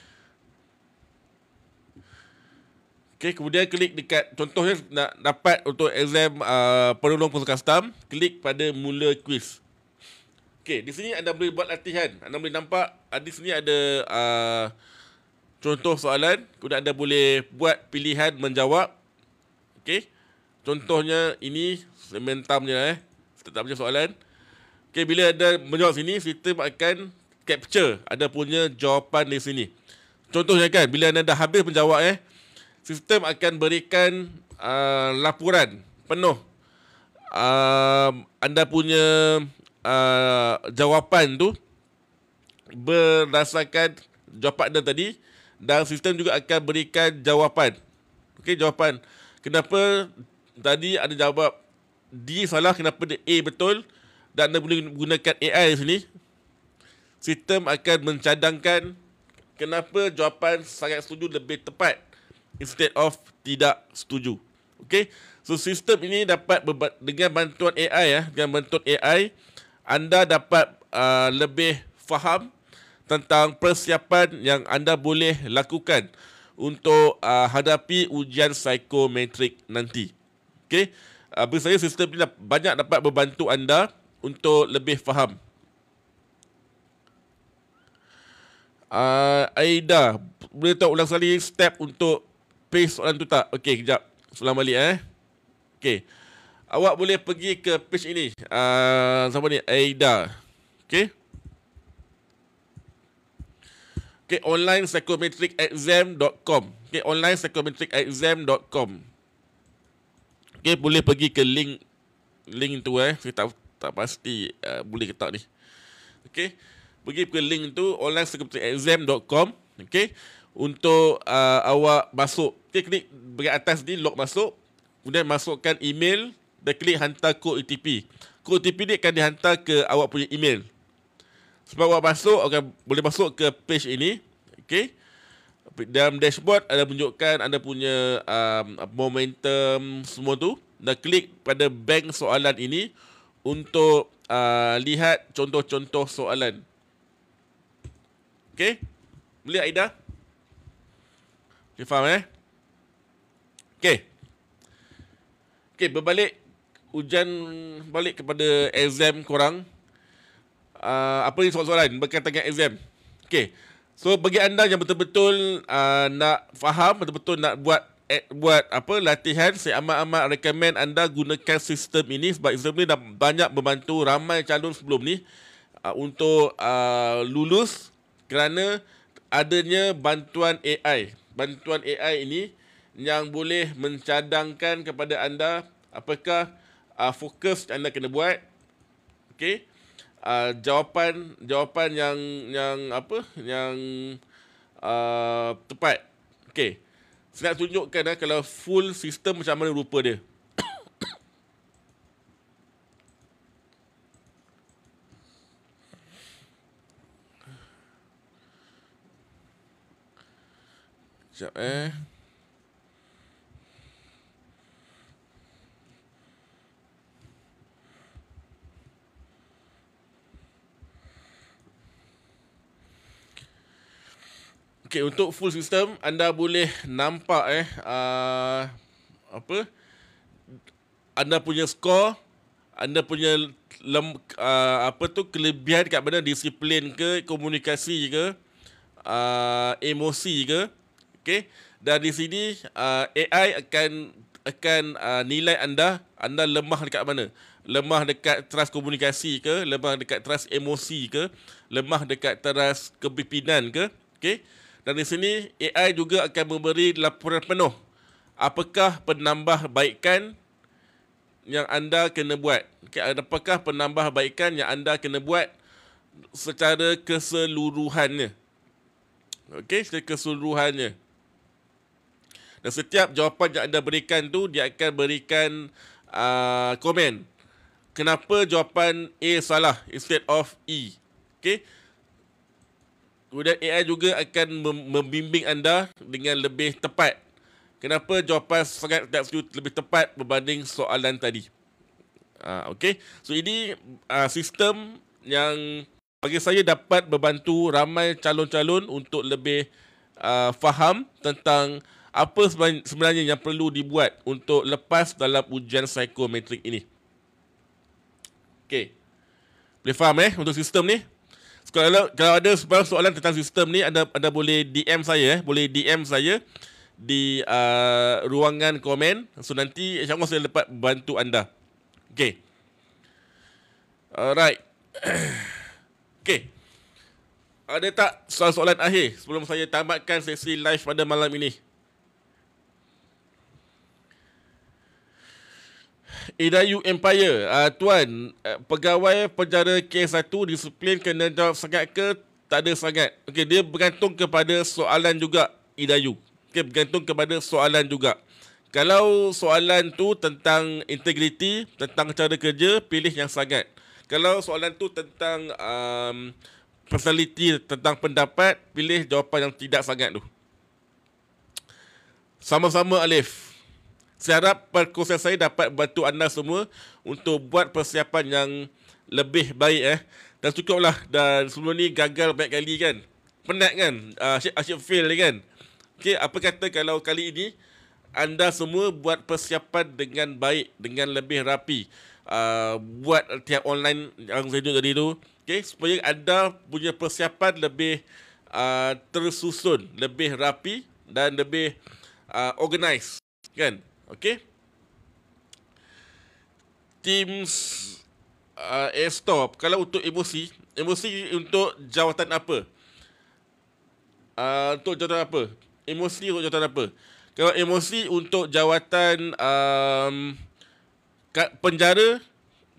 Okey, kemudian klik dekat contohnya nak dapat untuk exam penolong penguasa custom, klik pada mula quiz. Okey, di sini anda boleh buat latihan. Anda boleh nampak di sini ada contoh soalan, kemudian anda boleh buat pilihan menjawab. Okey. Contohnya ini sementamnya tak punya soalan. Okey, bila anda menjawab sini, sistem akan capture ada punya jawapan di sini. Contohnya kan, bila anda dah habis menjawab sistem akan berikan laporan penuh anda punya jawapan tu berdasarkan jawapan anda tadi, dan sistem juga akan berikan jawapan. Okey, jawapan. Kenapa tadi ada jawab D salah, kenapa dia A betul, dan anda boleh gunakan AI di sini. Sistem akan mencadangkan kenapa jawapan sangat setuju lebih tepat instead of tidak setuju. Okey. So sistem ini dapat dengan bantuan AI dengan bantuan AI anda dapat lebih faham tentang persiapan yang anda boleh lakukan untuk hadapi ujian psikometrik nanti. Okey. Biasanya sistem ini banyak dapat membantu anda untuk lebih faham. Aida, boleh tahu ulang sekali step untuk paste soalan tu tak? Okey, kejap. Ulang balik Okey. Awak boleh pergi ke page ini. Siapa ni? Aida. Okey. Okay, onlinepsychometricexam.com. Okay, onlinepsychometricexam.com. Okay, boleh pergi ke link tu saya tak pasti boleh ke tak ni. Okay, pergi ke link tu onlinepsychometricexam.com. Okay, untuk awak masuk. Okay, klik bahagian atas ni log masuk. Kemudian masukkan email dan klik hantar kod OTP. Kod OTP ni akan dihantar ke awak punya email. Sebab awak masuk, boleh masuk ke page ini. Okay. Dalam dashboard ada tunjukkan anda punya momentum semua tu. Dan klik pada bank soalan ini untuk lihat contoh-contoh soalan. Okay. Boleh Aida? Okay, faham Okay. Okay, berbalik ujian balik kepada exam korang. Apa ni soalan-soalan berkaitan dengan exam. Okay. So bagi anda yang betul-betul nak faham, betul-betul nak buat latihan, saya amat-amat recommend anda gunakan sistem ini sebab sistem ini dah banyak membantu ramai calon sebelum ni untuk lulus kerana adanya bantuan AI. Bantuan AI ini yang boleh mencadangkan kepada anda apakah fokus anda kena buat. Okay. Jawapan yang tepat. Okey. Saya nak tunjukkan kalau full sistem macam mana rupa dia. Sekejap Okay, untuk full system anda boleh nampak anda punya skor, anda punya kelebihan kat mana, disiplin ke, komunikasi ke, emosi ke. Okay, dan di sini AI akan nilai anda lemah dekat mana. Lemah dekat teras komunikasi ke, lemah dekat teras emosi ke, lemah dekat teras kepimpinan ke. Okay, dan di sini AI juga akan memberi laporan penuh. Apakah penambahbaikan yang anda kena buat? Okay, apakah penambahbaikan yang anda kena buat secara keseluruhannya? Okey, secara keseluruhannya. Dan setiap jawapan yang anda berikan tu, dia akan berikan komen. Kenapa jawapan A salah instead of E? Okey. Kemudian AI juga akan membimbing anda dengan lebih tepat. Kenapa jawapan sangat tak setuju lebih tepat berbanding soalan tadi. Okey. So ini sistem yang bagi saya dapat membantu ramai calon-calon untuk lebih faham tentang apa sebenarnya yang perlu dibuat untuk lepas dalam ujian psikometrik ini. Okey. Boleh faham untuk sistem ni? Kalau ada soalan tentang sistem ni, anda boleh DM saya, boleh DM saya di ruangan komen. So nanti insya-Allah saya dapat bantu anda. Okey. Alright. Okey. Ada tak soalan-soalan akhir sebelum saya tamatkan sesi live pada malam ini? Idayu Empire, tuan, pegawai penjara K1 disiplin kena jawab sangat ke tak ada sangat? Okey, dia bergantung kepada soalan juga, Idayu. Okey, bergantung kepada soalan juga. Kalau soalan tu tentang integriti, tentang cara kerja, pilih yang sangat. Kalau soalan tu tentang personality, tentang pendapat, pilih jawapan yang tidak sangat tu. Sama-sama Alif. Saya harap perkongsian saya dapat bantu anda semua untuk buat persiapan yang lebih baik Dan cukuplah, dan sebelum ni gagal banyak kali kan. Penat kan? Asyik fail kan? Okey, apa kata kalau kali ini anda semua buat persiapan dengan baik, dengan lebih rapi. Buat latihan online yang saya tunjuk tadi tu. Okey, supaya anda punya persiapan lebih tersusun, lebih rapi dan lebih organize. Kan? Okey. Teams stop. Kalau untuk emosi untuk jawatan apa? Untuk jawatan apa? Emosi untuk jawatan apa? Kalau emosi untuk jawatan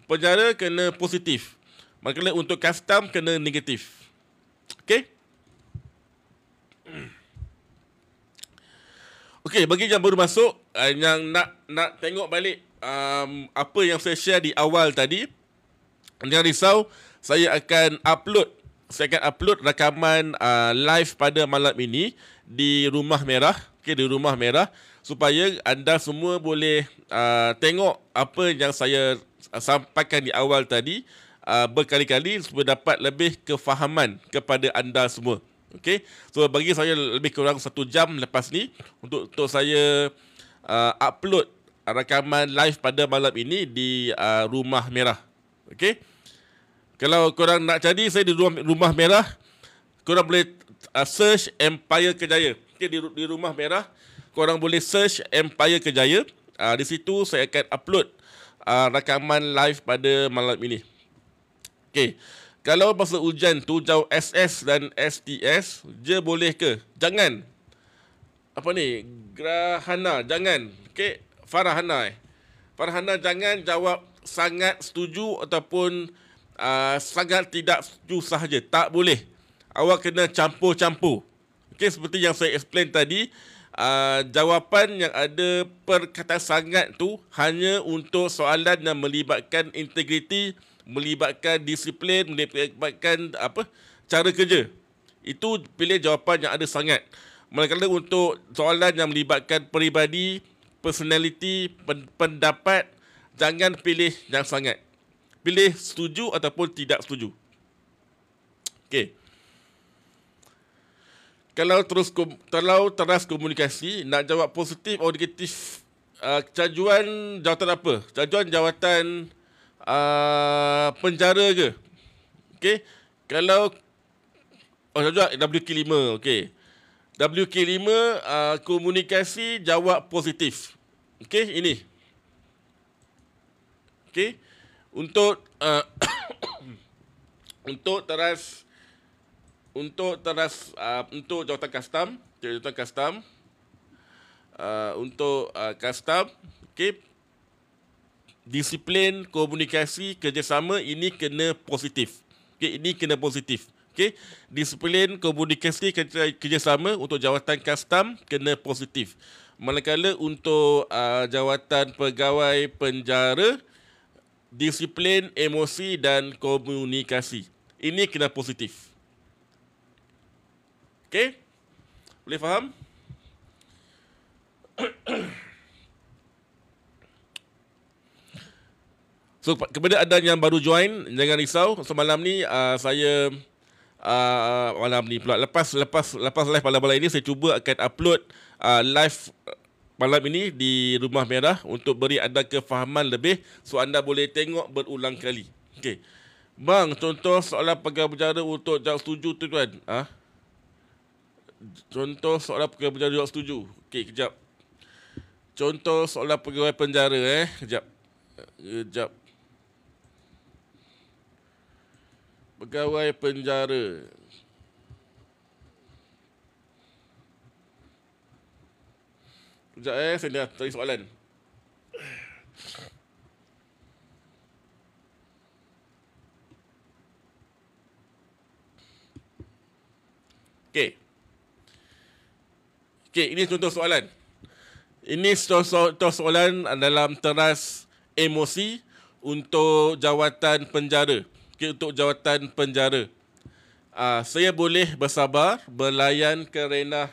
penjara kena positif. Manakala untuk custom kena negatif. Okey? Okey, bagi yang baru masuk, yang nak tengok balik apa yang saya share di awal tadi, jangan risau, saya akan upload rakaman live pada malam ini di Rumah Merah, di Rumah Merah, supaya anda semua boleh tengok apa yang saya sampaikan di awal tadi berkali-kali supaya dapat lebih kefahaman kepada anda semua. Okey, so bagi saya lebih kurang 1 jam lepas ni untuk saya upload rakaman live pada malam ini di Rumah Merah. Okey, kalau korang nak cari saya di Rumah Merah, korang boleh search Empire Kejaya. Okey, di Rumah Merah korang boleh search Empire Kejaya. Di situ saya akan upload rakaman live pada malam ini. Okey. Kalau masa ujian tu jauh SS dan STS, je boleh ke? Jangan. Apa ni? Grahana, jangan. Okey, Farhana. Farhana jangan jawab sangat setuju ataupun sangat tidak setuju sahaja. Tak boleh. Awak kena campur-campur. Okey, seperti yang saya explain tadi, jawapan yang ada perkataan sangat tu hanya untuk soalan yang melibatkan integriti, melibatkan disiplin, melibatkan cara kerja. Itu pilih jawapan yang ada sangat. Manakala untuk soalan yang melibatkan peribadi, personality, pendapat, jangan pilih yang sangat. Pilih setuju ataupun tidak setuju. Okey. Kalau teras komunikasi, nak jawab positif atau negatif, cajuan jawatan apa? Cajuan jawatan penjara ke? Okey. Kalau cajuan WK5, okey. WK5 komunikasi jawab positif. Okey, ini. Okey. Untuk untuk jawatan custom, okey, disiplin komunikasi kerjasama ini kena positif. Okey, ini kena positif. Okey, disiplin komunikasi kerjasama untuk jawatan custom kena positif. Manakala untuk jawatan pegawai penjara, disiplin emosi dan komunikasi ini kena positif. Okey? Boleh faham? So, kepada anda yang baru join, jangan risau. Semalam ni saya malam ni pula lepas live malam ini, saya cuba akan upload live malam ini di Rumah Merah untuk beri anda kefahaman lebih, so anda boleh tengok berulang kali. Okey. Bang, contoh soalan pegawai penjara untuk jawab setuju tu tuan. Contoh soalan pegawai penjara jawab setuju. Okey, kejap. Contoh soalan pegawai penjara kejap. Pegawai penjara. Sekejap saya dah cari soalan. Okey, ini contoh soalan. Ini contoh soalan dalam teras emosi untuk jawatan penjara. Okey, untuk jawatan penjara. Saya boleh bersabar berlayan kerana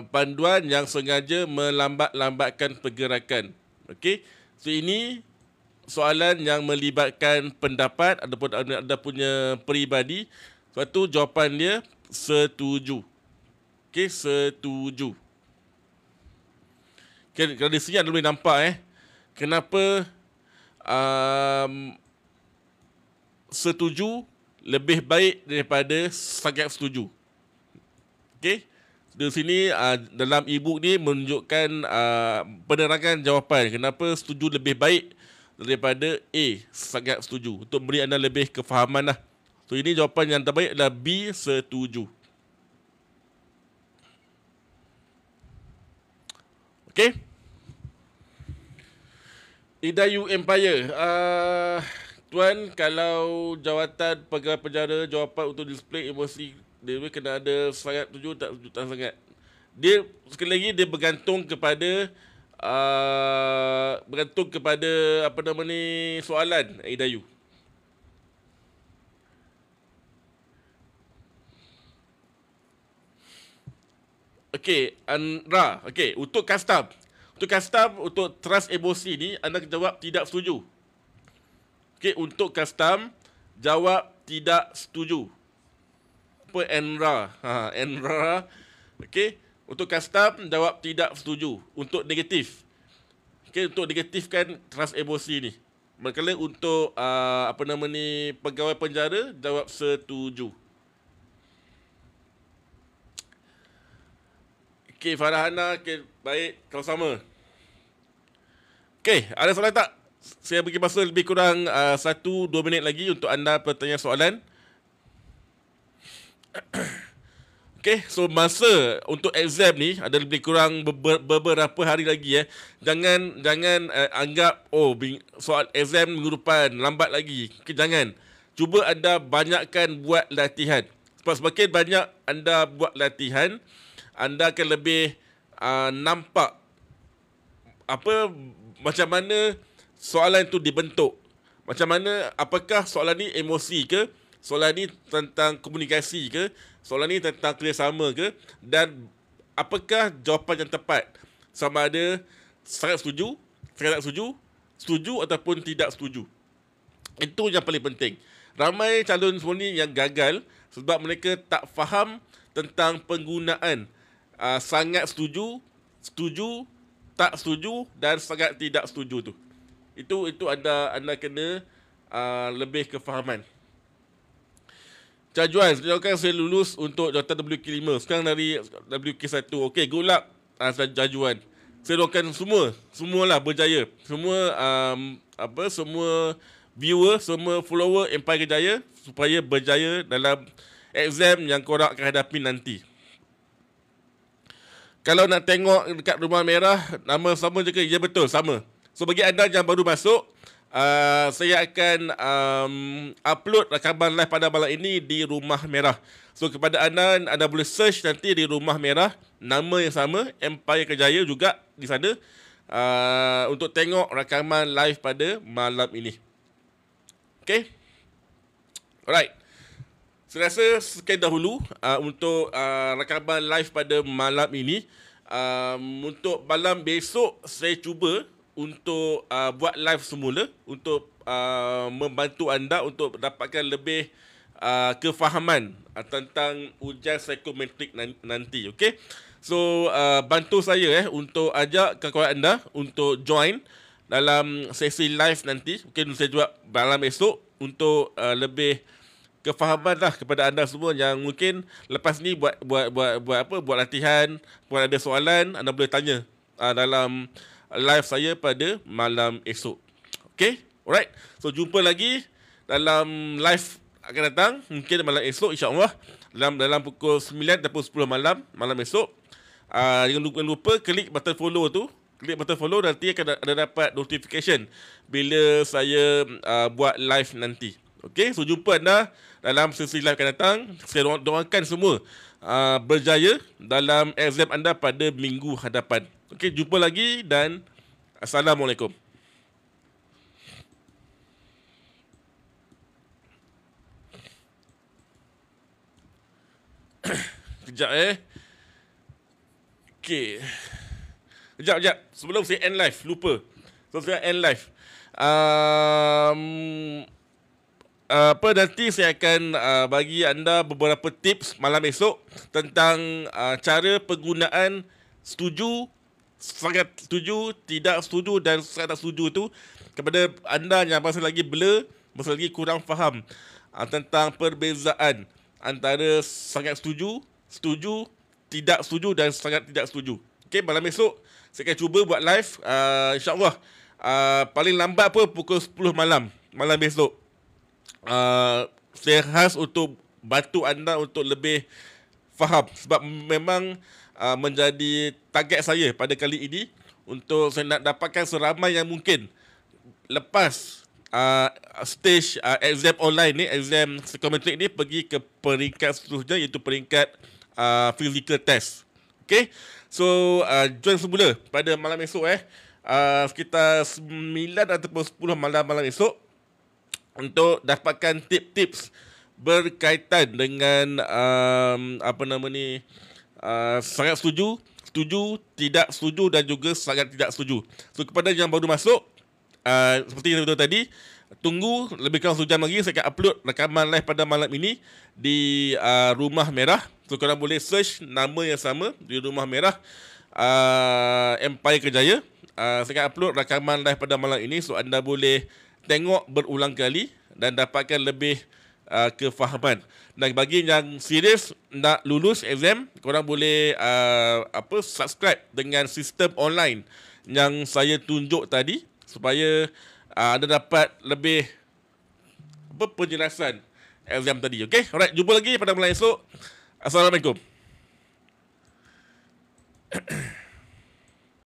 panduan yang sengaja melambat-lambatkan pergerakan. Okey. So ini soalan yang melibatkan pendapat ataupun anda punya peribadi. Suatu jawapan dia setuju. Okey, setuju. Okay, kalau di sini anda boleh nampak kenapa setuju lebih baik daripada sangat setuju. Okey. Di sini dalam e-book ni menunjukkan penerangan jawapan kenapa setuju lebih baik daripada A, sangat setuju, untuk beri anda lebih kefahaman lah. So ini jawapan yang terbaik adalah B, setuju. Okey. Idayu Empire. Tuan, kalau jawatan pegawai penjara jawapan untuk display emosi dia kena ada sangat setuju, tak setuju, tak sangat. Dia sekali lagi dia bergantung kepada apa nama ni soalan Idayu. Okey, Andra. Okey, untuk custom. Untuk trust emosi ni, anda jawab tidak setuju. Okey, untuk custom, jawab tidak setuju. Apa Andra? Andra. Okey, untuk custom, jawab tidak setuju. Untuk negatif. Okey, untuk negatif kan trust emosi ni. Manakala untuk apa nama ni pegawai penjara, jawab setuju. Okey, Farhana, okay, baik, kalau sama. Okey, ada soalan tak? Saya bagi masa lebih kurang 1-2 minit lagi untuk anda bertanya soalan. Okey, so masa untuk exam ni ada lebih kurang beberapa hari lagi. Jangan anggap soal exam minggu depan lambat lagi. Okay, jangan. Cuba anda banyakkan buat latihan. Sebab semakin banyak anda buat latihan, anda akan lebih nampak macam mana soalan itu dibentuk. Macam mana, apakah soalan ni emosi ke soalan ni tentang komunikasi ke, soalan ni tentang kerjasama ke, dan apakah jawapan yang tepat, sama ada sangat setuju, sangat tak setuju, setuju ataupun tidak setuju. Itu yang paling penting. Ramai calon semua ni yang gagal sebab mereka tak faham tentang penggunaan sangat setuju, setuju, tak setuju dan sangat tidak setuju tu. Itu anda kena lebih kefahaman. Cajuan, sejauhkan saya lulus untuk jawatan WK5. Sekarang dari WK1. Okey, good luck Cajuan. Saya doakan semualah berjaya. Semua semua viewer, semua follower Empire Kejaya supaya berjaya dalam exam yang korang akan hadapi nanti. Kalau nak tengok dekat Rumah Merah, nama sama je ke? Ya betul, sama. So bagi anda yang baru masuk, saya akan upload rakaman live pada malam ini di Rumah Merah. So kepada anda boleh search nanti di Rumah Merah, nama yang sama, Empire Kejaya juga di sana, untuk tengok rakaman live pada malam ini. Okay? Alright. Saya rasa sekian dahulu untuk rakaman live pada malam ini. Untuk malam besok, saya cuba untuk buat live semula untuk membantu anda untuk dapatkan lebih kefahaman tentang ujian psikometrik nanti. Okay? So, bantu saya untuk ajak kawan-kawan anda untuk join dalam sesi live nanti. Mungkin saya juga malam esok untuk lebih kefahaman lah kepada anda semua yang mungkin lepas ni buat latihan, buat ada soalan, anda boleh tanya dalam live saya pada malam esok. Okay? Alright. So jumpa lagi dalam live akan datang, mungkin malam esok insya-Allah dalam pukul 9 ataupun 10 malam esok. Jangan lupa klik button follow tu. Klik button follow, nanti akan ada dapat notification bila saya buat live nanti. Okay, so jumpa anda dalam sesi live akan datang. Saya doakan semua berjaya dalam exam anda pada minggu hadapan. Okay, jumpa lagi dan Assalamualaikum. Kejap Okay. Kejap. Sebelum saya end live, lupa. So saya end live. Nanti saya akan bagi anda beberapa tips malam esok tentang cara penggunaan setuju, sangat setuju, tidak setuju dan sangat tak setuju tu kepada anda yang masih lagi blur, masih lagi kurang faham tentang perbezaan antara sangat setuju, setuju, tidak setuju dan sangat tidak setuju. Okay, malam esok saya akan cuba buat live, insyaAllah paling lambat pun pukul 10 malam besok. Saya khas untuk bantu anda untuk lebih faham sebab memang menjadi target saya pada kali ini untuk saya nak dapatkan seramai yang mungkin lepas stage exam online ni, exam psikometrik ni pergi ke peringkat seterusnya iaitu peringkat physical test. Okay, so join semula pada malam esok sekitar 9 ataupun 10 malam esok untuk dapatkan tips-tips berkaitan dengan sangat setuju, tidak setuju dan juga sangat tidak setuju. So kepada yang baru masuk, seperti yang saya beritahu tadi, tunggu lebih kurang sejam lagi saya akan upload rakaman live pada malam ini di Rumah Merah. So korang boleh search nama yang sama di Rumah Merah, Empire Kejaya. Saya akan upload rakaman live pada malam ini, so anda boleh tengok berulang kali dan dapatkan lebih kefahaman. Dan bagi yang serius nak lulus exam, korang boleh subscribe dengan sistem online yang saya tunjuk tadi supaya anda dapat lebih penjelasan exam tadi. Okay? Alright, jumpa lagi pada malam esok. Assalamualaikum.